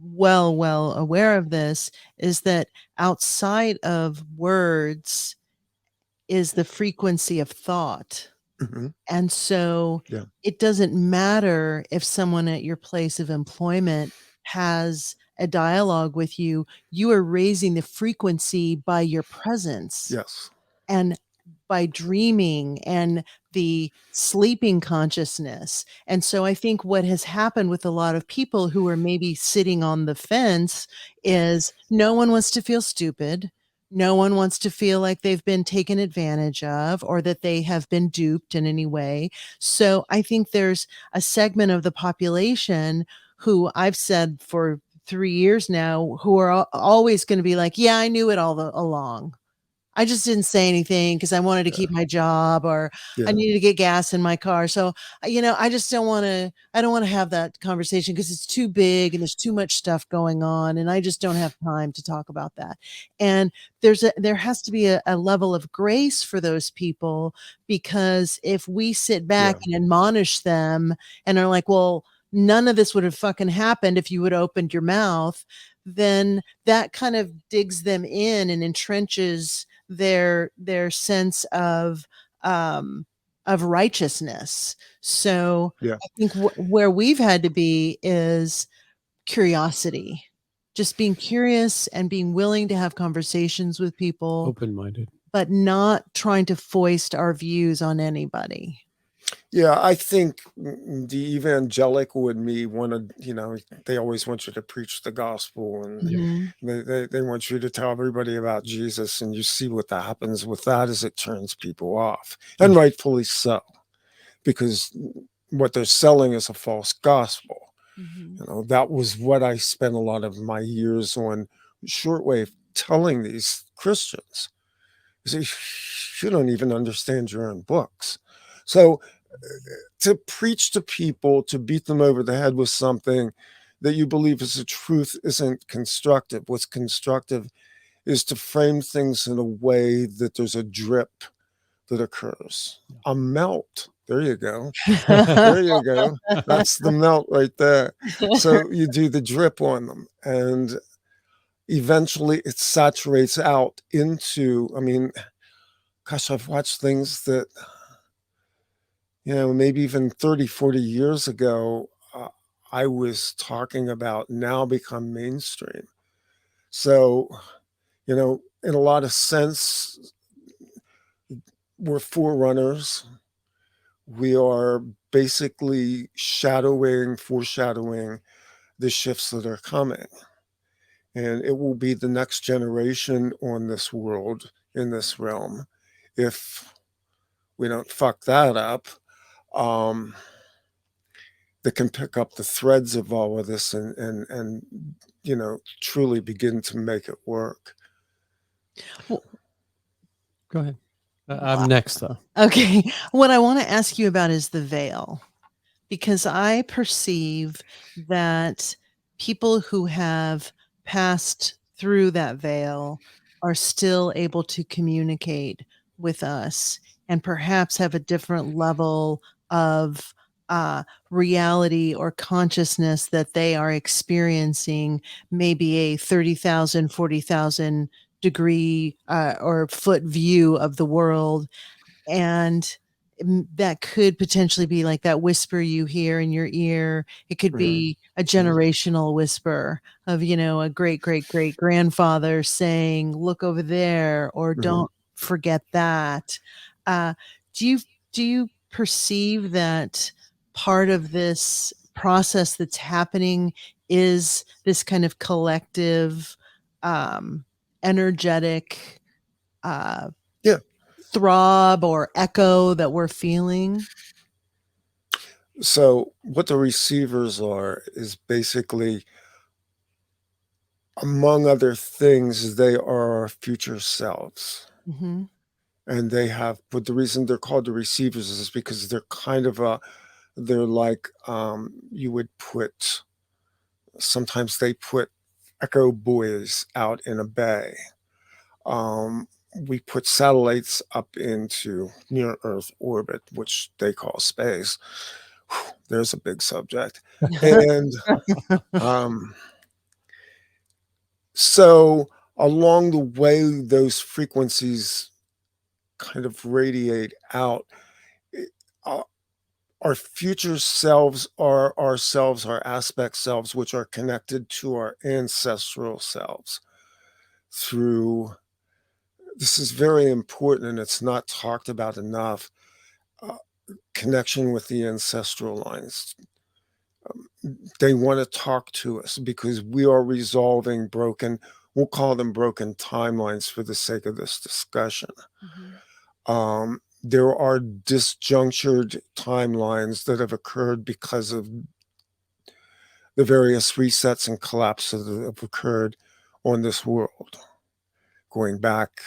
well aware of this, is that outside of words is the frequency of thought. Mm-hmm. And so Yeah. it doesn't matter if someone at your place of employment has a dialogue with you, you are raising the frequency by your presence. Yes. And by dreaming and the sleeping consciousness. And so I think what has happened with a lot of people who are maybe sitting on the fence is no one wants to feel stupid. No one wants to feel like they've been taken advantage of or that they have been duped in any way. So I think there's a segment of the population who I've said for 3 years now who are always going to be like, yeah, I knew it all along. I just didn't say anything because I wanted to keep my job or I needed to get gas in my car. So, I just don't want to have that conversation because it's too big and there's too much stuff going on. And I just don't have time to talk about that. And there has to be a level of grace for those people, because if we sit back and admonish them and are like, well, none of this would have fucking happened if you would have opened your mouth, then that kind of digs them in and entrenches their sense of righteousness. So I think where we've had to be is curiosity, just being curious and being willing to have conversations with people, Open-minded, but not trying to foist our views on anybody. Yeah, I think the evangelical in me wanted, they always want you to preach the gospel and they want you to tell everybody about Jesus. And you see what that happens with that is it turns people off, and rightfully so, because what they're selling is a false gospel. That was what I spent a lot of my years on shortwave telling these Christians. You don't even understand your own books. So to preach to people, to beat them over the head with something that you believe is the truth isn't constructive. What's constructive is to frame things in a way that there's a drip that occurs. A melt. There you go. There you go. That's the melt right there. So you do the drip on them, and eventually it saturates out into, gosh, I've watched things that, maybe even 30, 40 years ago, I was talking about now become mainstream. So, in a lot of sense, we're forerunners. We are basically foreshadowing the shifts that are coming. and it will be the next generation on this world, in this realm, if we don't fuck that up, um, that can pick up the threads of all of this and truly begin to make it work. Well, go ahead. I'm next, though. Okay. What I want to ask you about is the veil, because I perceive that people who have passed through that veil are still able to communicate with us and perhaps have a different level of reality or consciousness that they are experiencing, maybe a 30,000, 40,000 degree or foot view of the world. And that could potentially be like that whisper you hear in your ear. It could be a generational whisper of, a great, great, great grandfather saying, look over there, or don't forget that. Uh, do you perceive that part of this process that's happening is this kind of collective, energetic, Yeah. throb or echo that we're feeling? So what the receivers are is basically, among other things, they are our future selves. Mm-hmm. And they have, but the reason they're called the receivers is because they're kind of they're like, you would put, sometimes they put echo buoys out in a bay. We put satellites up into near Earth orbit, which they call space. Whew, there's a big subject. And so along the way, those frequencies kind of radiate out. Our future selves are ourselves, our aspect selves, which are connected to our ancestral selves through, this is very important and it's not talked about enough, connection with the ancestral lines. They want to talk to us because we are resolving broken, we'll call them broken timelines for the sake of this discussion. There are disjunctured timelines that have occurred because of the various resets and collapses that have occurred on this world, going back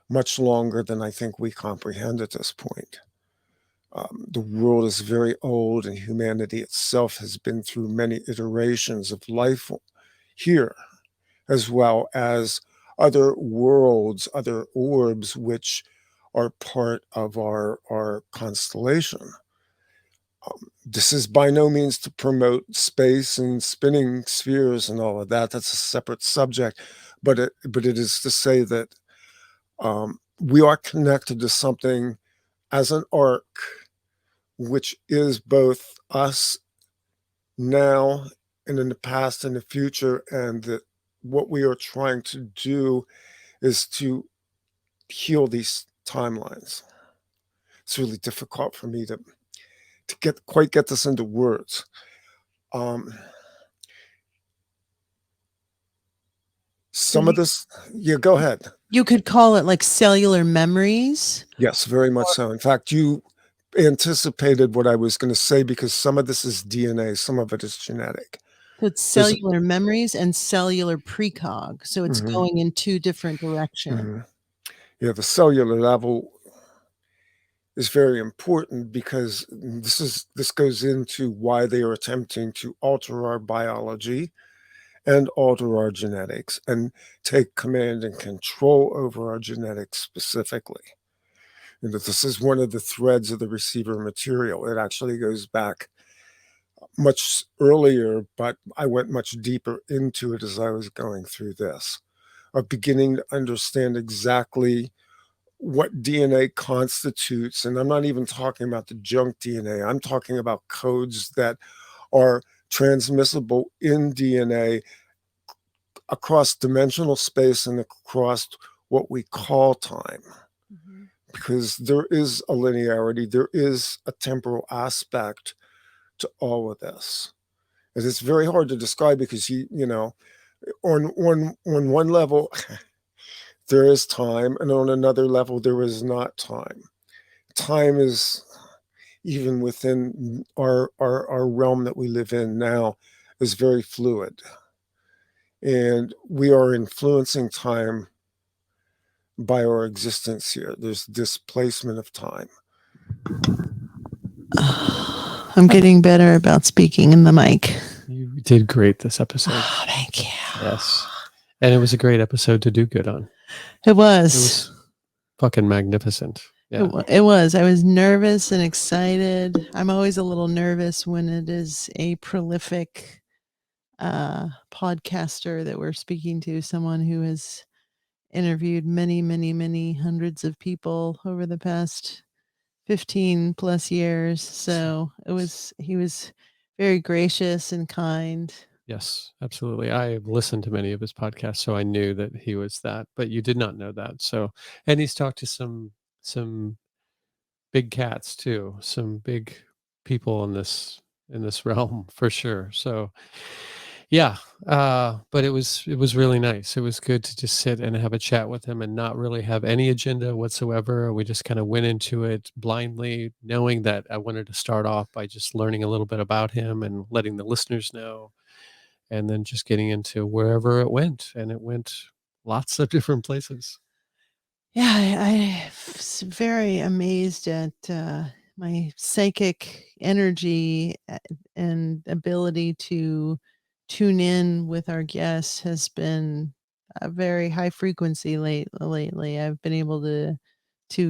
much longer than I think we comprehend at this point. The world is very old, and humanity itself has been through many iterations of life here, as well as other worlds, other orbs, which are part of our constellation. This is by no means to promote space and spinning spheres and all of that. That's a separate subject, but it is to say that we are connected to something as an arc, which is both us now and in the past and the future, and that what we are trying to do is to heal these timelines. It's really difficult for me to get this into words. Some of this, yeah, go ahead. You could call it like cellular memories. Yes, very much so. In fact, you anticipated what I was going to say, because some of this is DNA, some of it is genetic. So it's cellular memories and cellular precog. So it's going in two different directions. Yeah, the cellular level is very important because this goes into why they are attempting to alter our biology and alter our genetics and take command and control over our genetics specifically. And that this is one of the threads of the receiver material. It actually goes back much earlier, but I went much deeper into it as I was going through this, of beginning to understand exactly what DNA constitutes. And I'm not even talking about the junk DNA. I'm talking about codes that are transmissible in DNA across dimensional space and across what we call time. Because there is a linearity, there is a temporal aspect to all of this. And it's very hard to describe because On one level, there is time, and on another level, there is not time. Time is, even within our realm that we live in now, is very fluid. And we are influencing time by our existence here. There's displacement of time. I'm getting better about speaking in the mic. You did great this episode. Oh, thank you. Yes. And it was a great episode to do good on. It It was. was fucking magnificent. Yeah. It was. I was nervous and excited. I'm always a little nervous when it is a prolific podcaster that we're speaking to, someone who has interviewed many, many, many hundreds of people over the past 15 plus years. So he was very gracious and kind. Yes, absolutely. I listened to many of his podcasts, so I knew that he was that, but you did not know that. So, and he's talked to some big cats too, some big people in this realm for sure. So, yeah, but it was really nice. It was good to just sit and have a chat with him and not really have any agenda whatsoever. We just kind of went into it blindly, knowing that I wanted to start off by just learning a little bit about him and letting the listeners know, and then just getting into wherever it went, and it went lots of different places. Yeah, I was very amazed at my psychic energy and ability to tune in with our guests has been a very high frequency lately. I've been able to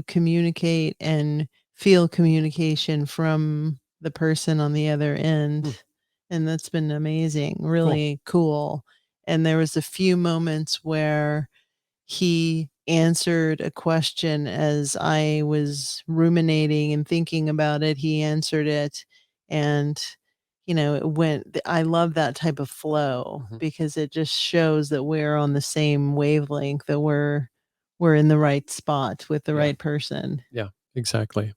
communicate and feel communication from the person on the other end, and that's been amazing, really cool. And there was a few moments where he answered a question as I was ruminating and thinking about it. He answered it, and it went. I love that type of flow because it just shows that we're on the same wavelength, that we're in the right spot with the right person. Yeah, exactly.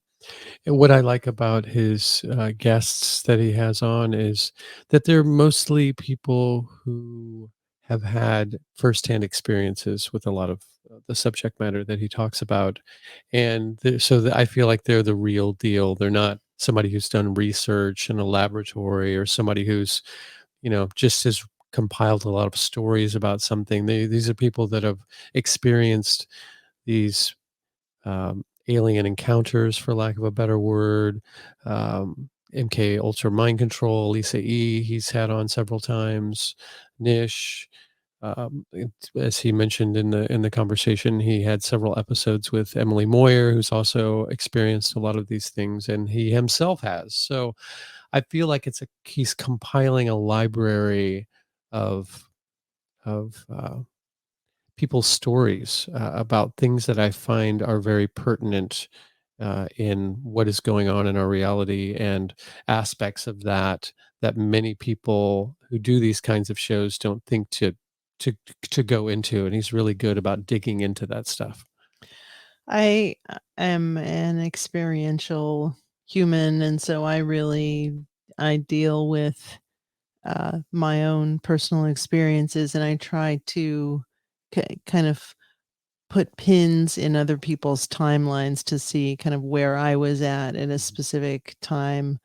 And what I like about his guests that he has on is that they're mostly people who have had firsthand experiences with a lot of the subject matter that he talks about. And I feel like they're the real deal. They're not somebody who's done research in a laboratory or somebody who's, just has compiled a lot of stories about something. These are people that have experienced these alien encounters, for lack of a better word. MK Ultra Mind Control, Lisa E. He's had on several times. Nish, as he mentioned in the conversation, he had several episodes with Emily Moyer, who's also experienced a lot of these things, and he himself has. So I feel like he's compiling a library of people's stories about things that I find are very pertinent in what is going on in our reality, and aspects of that many people who do these kinds of shows don't think to go into. And he's really good about digging into that stuff. I am an experiential human, and so I deal with my own personal experiences, and I try to kind of put pins in other people's timelines to see kind of where I was at a specific time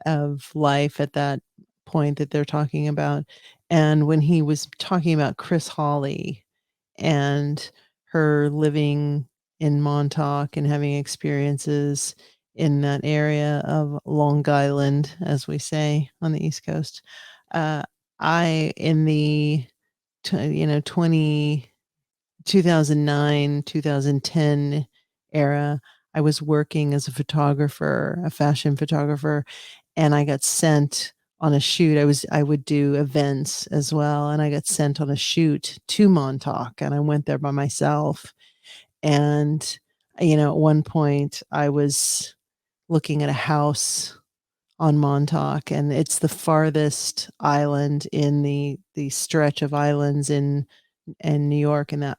of life at that point that they're talking about. And when he was talking about Chris Hawley and her living in Montauk and having experiences in that area of Long Island, as we say on the East Coast, I in the 2009, 2010 era, I was working as a photographer, a fashion photographer, and I got sent on a shoot. I would do events as well, and I got sent on a shoot to Montauk, and I went there by myself. And at one point I was looking at a house on Montauk, and it's the farthest island in the stretch of islands in New York, in that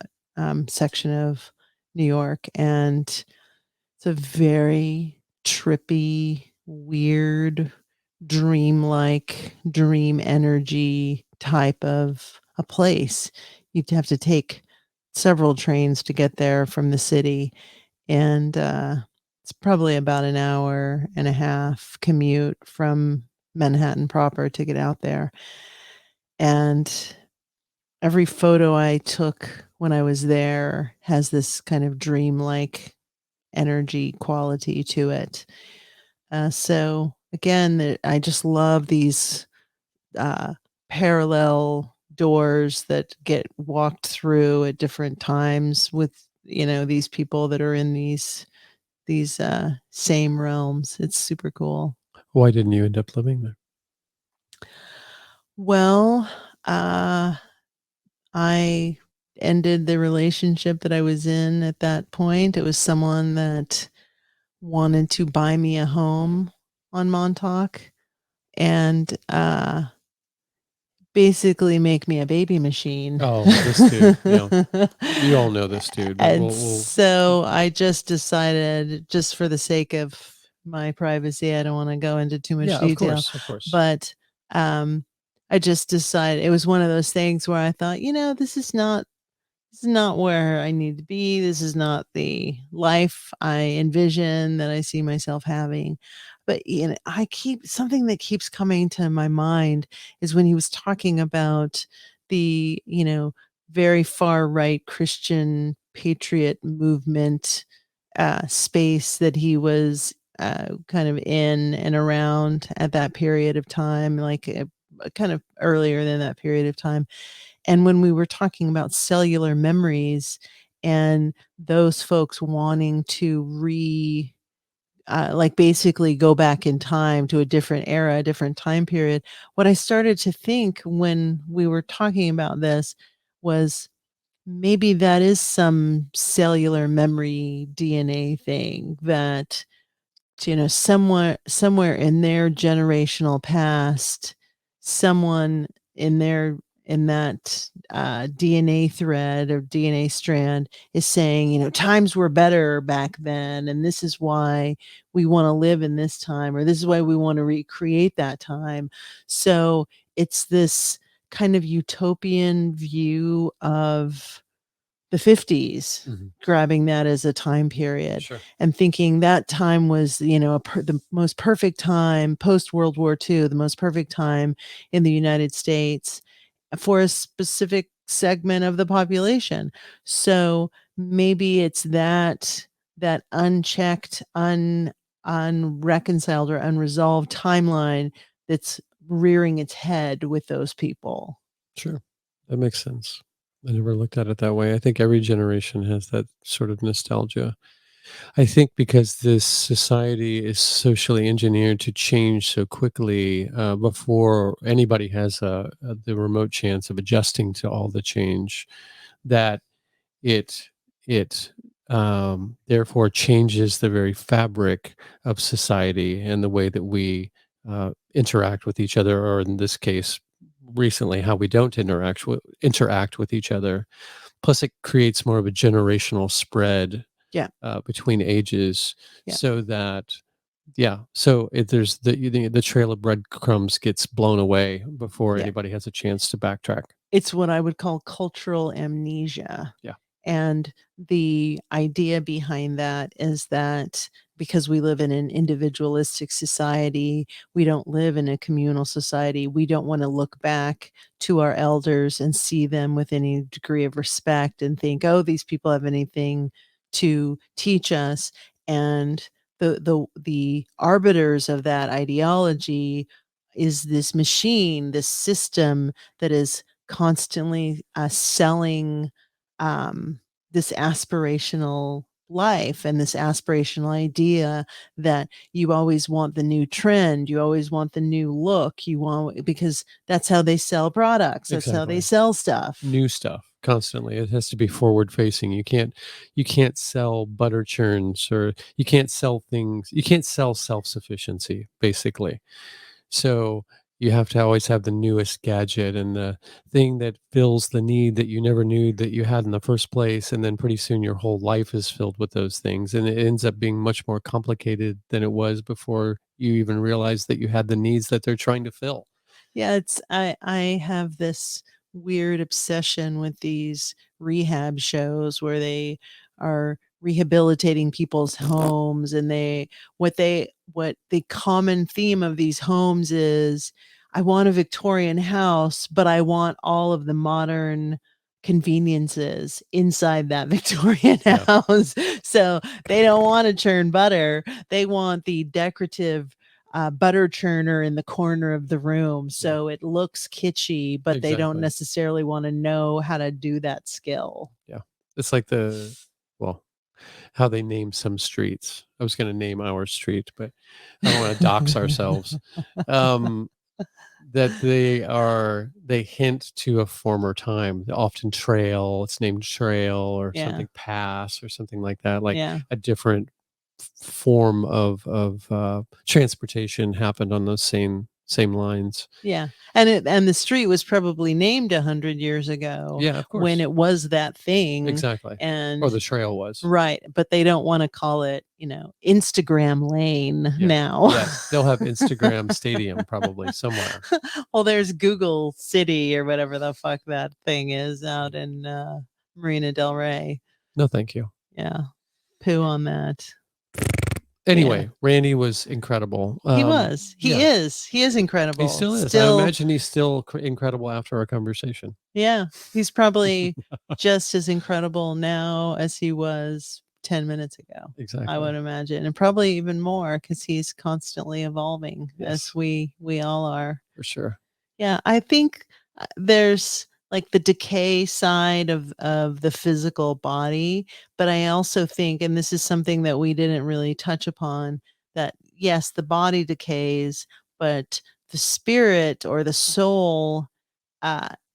section of New York. And it's a very trippy, weird, dream energy type of a place. You'd have to take several trains to get there from the city, and it's probably about an hour and a half commute from Manhattan proper to get out there. And every photo I took when I was there has this kind of dreamlike energy quality to it. So again, I just love these parallel doors that get walked through at different times with these people that are in these same realms. It's super cool. Why didn't you end up living there? Well, I ended the relationship that I was in at that point. It was someone that wanted to buy me a home on Montauk and basically make me a baby machine. Oh, this dude. Yeah. You all know this dude. But And so I just decided, just for the sake of my privacy, I don't want to go into too much detail. Of course. But I just decided, it was one of those things where I thought, this is not where I need to be. This is not the life I envision that I see myself having. But something that keeps coming to my mind is when he was talking about the, very far right Christian patriot movement space that he was kind of in and around at that period of time, like kind of earlier than that period of time. And when we were talking about cellular memories and those folks wanting to basically go back in time to a different era, a different time period, what I started to think when we were talking about this was maybe that is some cellular memory DNA thing that, somewhere in their generational past, someone in that DNA thread or DNA strand is saying, times were better back then, and this is why we want to live in this time, or this is why we want to recreate that time. So it's this kind of utopian view of the 50s, grabbing that as a time period. Sure. And thinking that time was, the most perfect time post World War II, the most perfect time in the United States for a specific segment of the population. So maybe it's that unchecked, unreconciled or unresolved timeline that's rearing its head with those people. Sure. That makes sense. I never looked at it that way. I think every generation has that sort of nostalgia. I think because this society is socially engineered to change so quickly before anybody has the remote chance of adjusting to all the change, that it therefore changes the very fabric of society and the way that we interact with each other, or in this case, recently, how we don't interact with each other. Plus, it creates more of a generational spread between ages, so that there's the trail of breadcrumbs gets blown away before anybody has a chance to backtrack. It's what I would call cultural amnesia. Yeah. And the idea behind that is that because we live in an individualistic society, we don't live in a communal society. We don't want to look back to our elders and see them with any degree of respect and think, oh, these people have anything to teach us. And the arbiters of that ideology is this machine, this system that is constantly selling this aspirational life and this aspirational idea that you always want the new trend, you always want the new look, because that's how they sell products, that's how they sell stuff, new stuff constantly. It has to be forward facing. You can't sell butter churns, or you can't sell things, you can't sell self-sufficiency, basically. So you have to always have the newest gadget and the thing that fills the need that you never knew that you had in the first place. And then pretty soon your whole life is filled with those things. And it ends up being much more complicated than it was before you even realized that you had the needs that they're trying to fill. Yeah, I have this weird obsession with these rehab shows where they are rehabilitating people's homes, and what the common theme of these homes is, I want a Victorian house, but I want all of the modern conveniences inside that Victorian house. So they don't want to churn butter. They want the decorative butter churner in the corner of the room. So it looks kitschy, but they don't Exactly. necessarily want to know how to do that skill. Yeah. It's like how they name some streets. I was going to name our street, but I don't want to dox ourselves. That they hint to a former time, often trail, it's named trail or something pass or something like that, like a different form of transportation happened on those same lines. Yeah. And the street was probably named 100 years ago. Yeah, of course. When it was that thing. Exactly. And or the trail was. Right. But they don't want to call it, Instagram Lane now. Yes. They'll have Instagram Stadium probably somewhere. Well, there's Google City or whatever the fuck that thing is out in Marina Del Rey. No, thank you. Yeah. Poo on that. Anyway, Randy was incredible. He was. He is incredible. He still is. I imagine he's still incredible after our conversation. Yeah. He's probably just as incredible now as he was 10 minutes ago. Exactly. I would imagine. And probably even more, because he's constantly evolving, as we all are. For sure. Yeah. I think there's like the decay side of the physical body, but I also think, and this is something that we didn't really touch upon, that yes, the body decays, but the spirit or the soul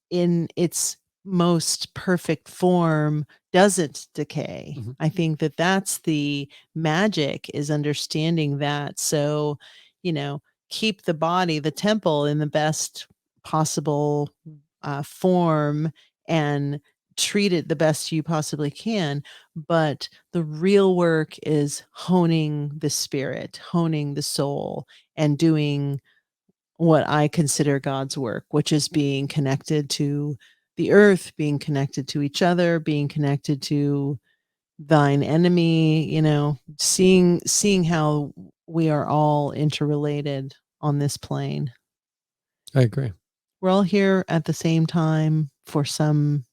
in its most perfect form doesn't decay. Mm-hmm. I think that that's the magic, is understanding that. So, keep the body, the temple, in the best possible form and treat it the best you possibly can. But the real work is honing the spirit, honing the soul, and doing what I consider God's work, which is being connected to the earth, being connected to each other, being connected to thine enemy, seeing how we are all interrelated on this plane. I agree. We're all here at the same time for some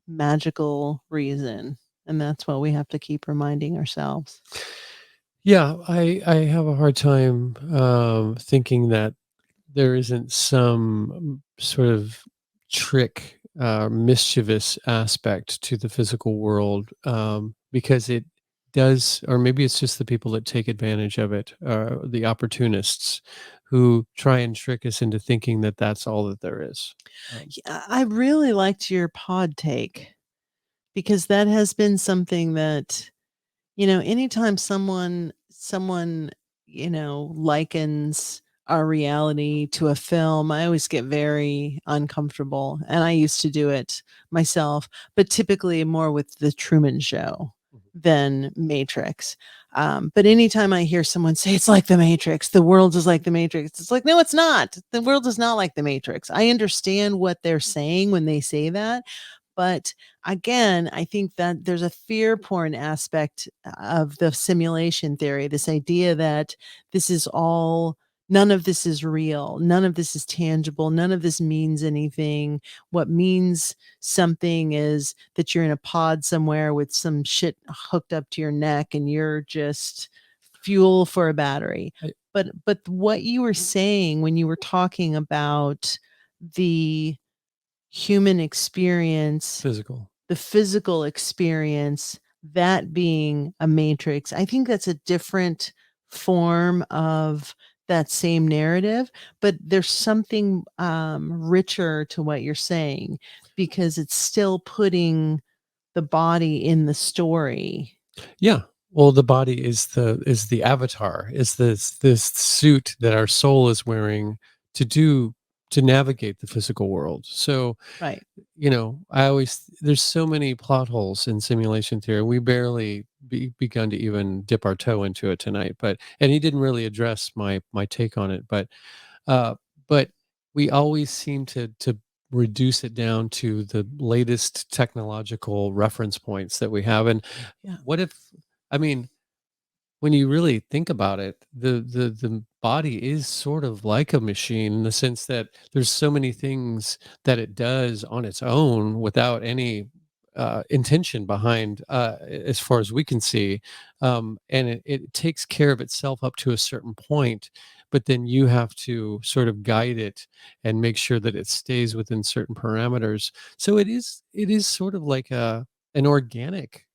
magical reason, and that's what we have to keep reminding ourselves. Yeah, I have a hard time thinking that there isn't some sort of trick, mischievous aspect to the physical world, because it does, or maybe it's just the people that take advantage of it, the opportunists who try and trick us into thinking that that's all that there is. I really liked your pod take, because that has been something that, anytime someone, likens our reality to a film, I always get very uncomfortable. And I used to do it myself, but typically more with the Truman Show than Matrix. But anytime I hear someone say it's like the Matrix, the world is like the Matrix, it's like, no, it's not. The world is not like the Matrix. I understand what they're saying when they say that. But again, I think that there's a fear porn aspect of the simulation theory, this idea that none of this is real. None of this is tangible. None of this means anything. What means something is that you're in a pod somewhere with some shit hooked up to your neck and you're just fuel for a battery. But what you were saying when you were talking about the human experience, the physical experience, that being a matrix, I think that's a different form of that same narrative, but there's something richer to what you're saying, because it's still putting the body in the story. Yeah. Well, the body is the avatar, is this suit that our soul is wearing to navigate the physical world. So, right. There's so many plot holes in simulation theory. We barely begun to even dip our toe into it tonight, and he didn't really address my take on it, but we always seem to reduce it down to the latest technological reference points that we have. And Yeah. what if, I mean, when you really think about it, the body is sort of like a machine in the sense that there's so many things that it does on its own without any intention behind, as far as we can see, and it takes care of itself up to a certain point, but then you have to sort of guide it and make sure that it stays within certain parameters. So it is sort of like an organic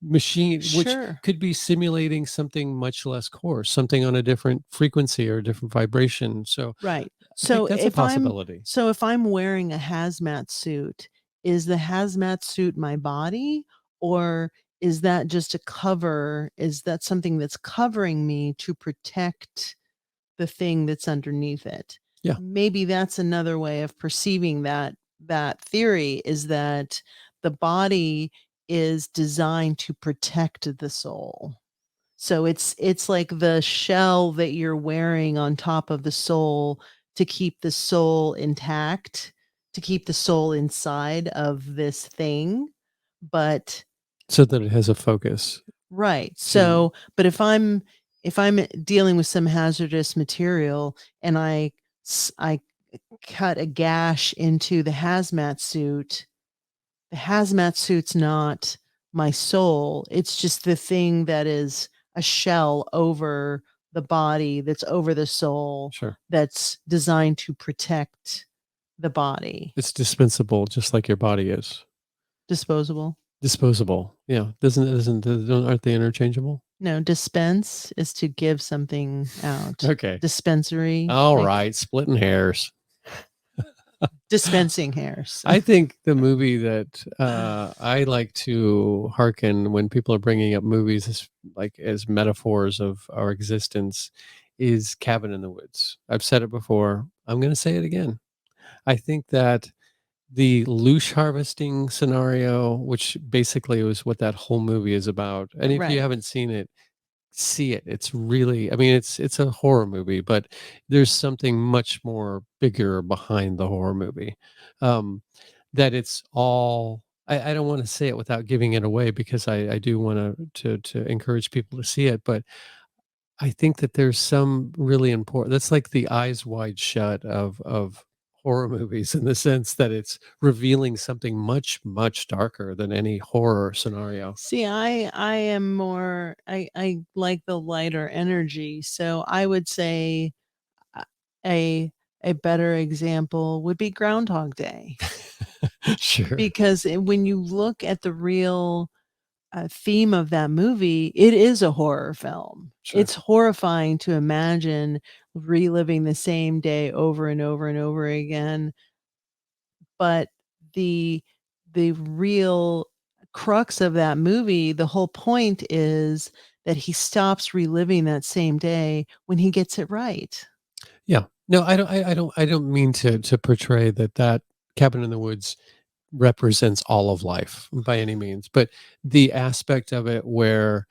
machine, which Sure. could be simulating something much less coarse, something on a different frequency or a different vibration. So Right. I think So that's a if I'm possibility. so if I'm wearing a hazmat suit, is the hazmat suit my body, or is that just a cover? Is that something that's covering me to protect the thing that's underneath it? Yeah. Maybe that's another way of perceiving that theory, is that the body is designed to protect the soul. So it's like the shell that you're wearing on top of the soul to keep the soul intact, to keep the soul inside of this thing. But So that it has a focus. right. To So, but if I'm dealing with some hazardous material and I cut a gash into the hazmat suit's not my soul. It's just the thing that is a shell over the body, that's over the soul, sure, that's designed to protect the body. it's dispensable, just like your body is Disposable. disposable. Yeah, aren't they interchangeable? No, dispense is to give something out. Okay, Dispensary, all like right, splitting hairs. dispensing hairs. I think the movie that I like to hearken when people are bringing up movies as metaphors of our existence is Cabin in the Woods. I've said it before. I'm going to say it again. I think that the loosh harvesting scenario, which basically was what that whole movie is about, and if you Right. haven't seen it, see it. It's really, I mean, it's a horror movie, but there's something much more bigger behind the horror movie. Um, that it's all, I don't want to say it without giving it away because I do want to encourage people to see it, but I think that there's some really important, that's like the eyes wide shut of horror movies in the sense that it's revealing something much, much darker than any horror scenario. See, I am more I like the lighter energy. So I would say uh, a a better example would be Groundhog Day. Sure. Because when you look at the real theme of that movie, it is a horror film. Sure. It's horrifying to imagine reliving the same day over and over and over again. But the the real crux of that movie, the whole point is that he stops reliving that same day when he gets it right. Yeah. No, I don't mean to portray that Cabin in the Woods represents all of life by any means, but the aspect of it where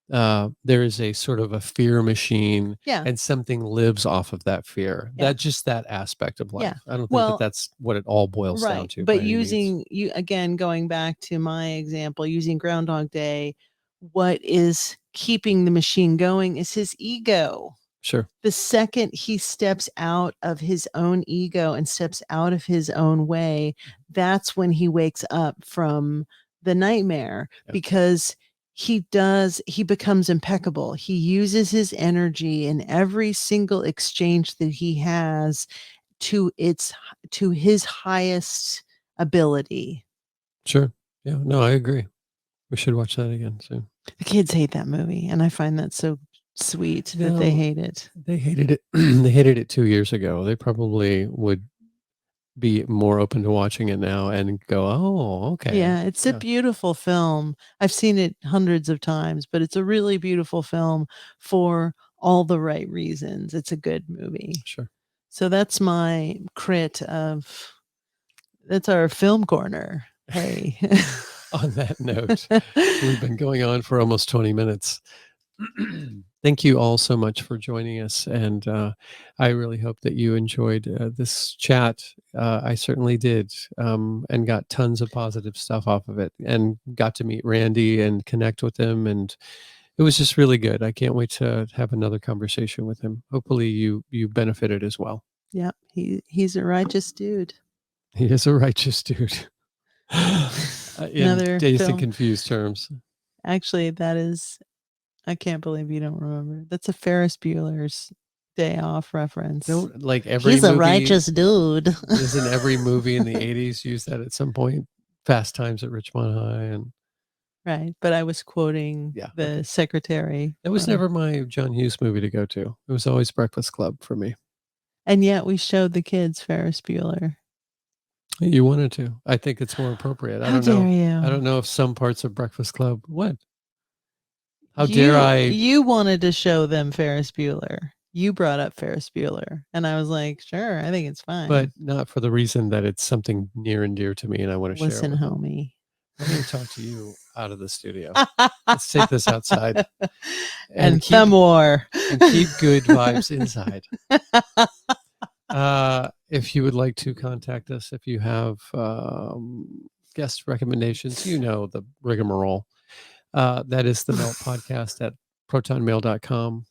there is a sort of a fear machine Yeah. and something lives off of that fear. Yeah. That aspect of life. Yeah. I don't think Well, that's what it all boils down right. to by But any means. using you again, going back to my example, using Groundhog Day, what is keeping the machine going is his ego. Sure. The second he steps out of his own ego and steps out of his own way, that's when he wakes up from the nightmare, Yeah. because he becomes impeccable. He uses his energy in every single exchange that he has to his highest ability. Sure. Yeah. No, I agree. We should watch that again soon. The kids hate that movie, and I find that so sweet that they No, hate it. they hated it. They hated it 2 years ago. They probably would be more open to watching it now and go, "Oh, okay." Yeah, it's a Yeah, beautiful film. I've seen it hundreds of times, but it's a really beautiful film for all the right reasons. It's a good movie. sure. So that's my that's our film corner. Hey. On that note, we've been going on for almost 20 minutes. Thank you all so much for joining us. And I really hope that you enjoyed this chat. I certainly did, and got tons of positive stuff off of it, and got to meet Randy and connect with him. And it was just really good. I can't wait to have another conversation with him. Hopefully you benefited as well. Yeah, he's a righteous dude. He is a righteous dude. In Another Dazed film. and Confused terms. Actually, that is, I can't believe you don't remember. That's a Ferris Bueller's Day Off reference. Don't like every He's movie, a righteous dude. Isn't every movie in the 80s use that at some point? Fast Times at Richmond High and Right, but I was quoting the secretary. It was never my John Hughes movie to go to. It was always Breakfast Club for me. And yet we showed the kids Ferris Bueller. You wanted to. I think it's more appropriate. I How don't know. dare you? I don't know if some parts of Breakfast Club. What? How dare I? You wanted to show them Ferris Bueller. You brought up Ferris Bueller, and I was like, sure, I think it's fine. But not for the reason that it's something near and dear to me, and I want to share it. Listen, homie. I'm going to talk to you out of the studio. Let's take this outside. And thumb war. And keep good vibes inside. If you would like to contact us, if you have guest recommendations, you know the rigmarole. That is the Melt Podcast at protonmail.com.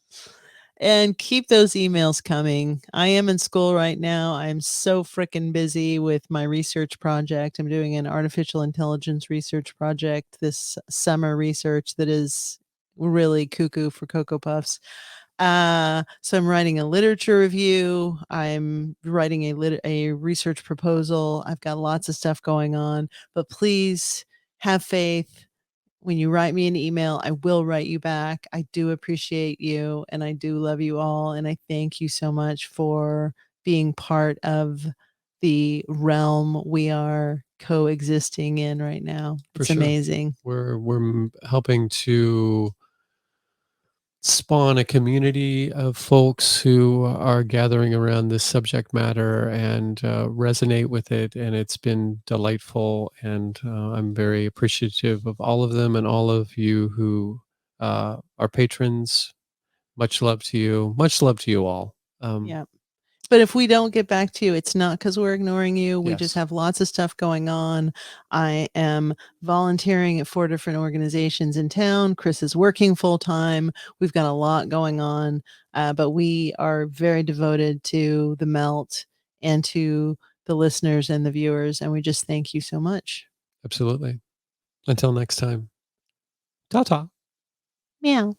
And keep those emails coming. I am in school right now. I'm so freaking busy with my research project. I'm doing an artificial intelligence research project this summer, research that is really cuckoo for Cocoa Puffs. So I'm writing a literature review. I'm writing a research proposal. I've got lots of stuff going on, but please have faith. When you write me an email, I will write you back. I do appreciate you, and I do love you all. And I thank you so much for being part of the realm we are coexisting in right now. It's amazing. We're helping to spawn a community of folks who are gathering around this subject matter and resonate with it, and it's been delightful, and I'm very appreciative of all of them and all of you who are patrons. Much love to you. Much love to you all. Yeah. But if we don't get back to you, it's not because we're ignoring you. We just have lots of stuff going on. I am volunteering at 4 different organizations in town. Chris is working full time. We've got a lot going on, but we are very devoted to the Melt and to the listeners and the viewers. And we just thank you so much. Absolutely. Until next time. Ta-ta. Meow.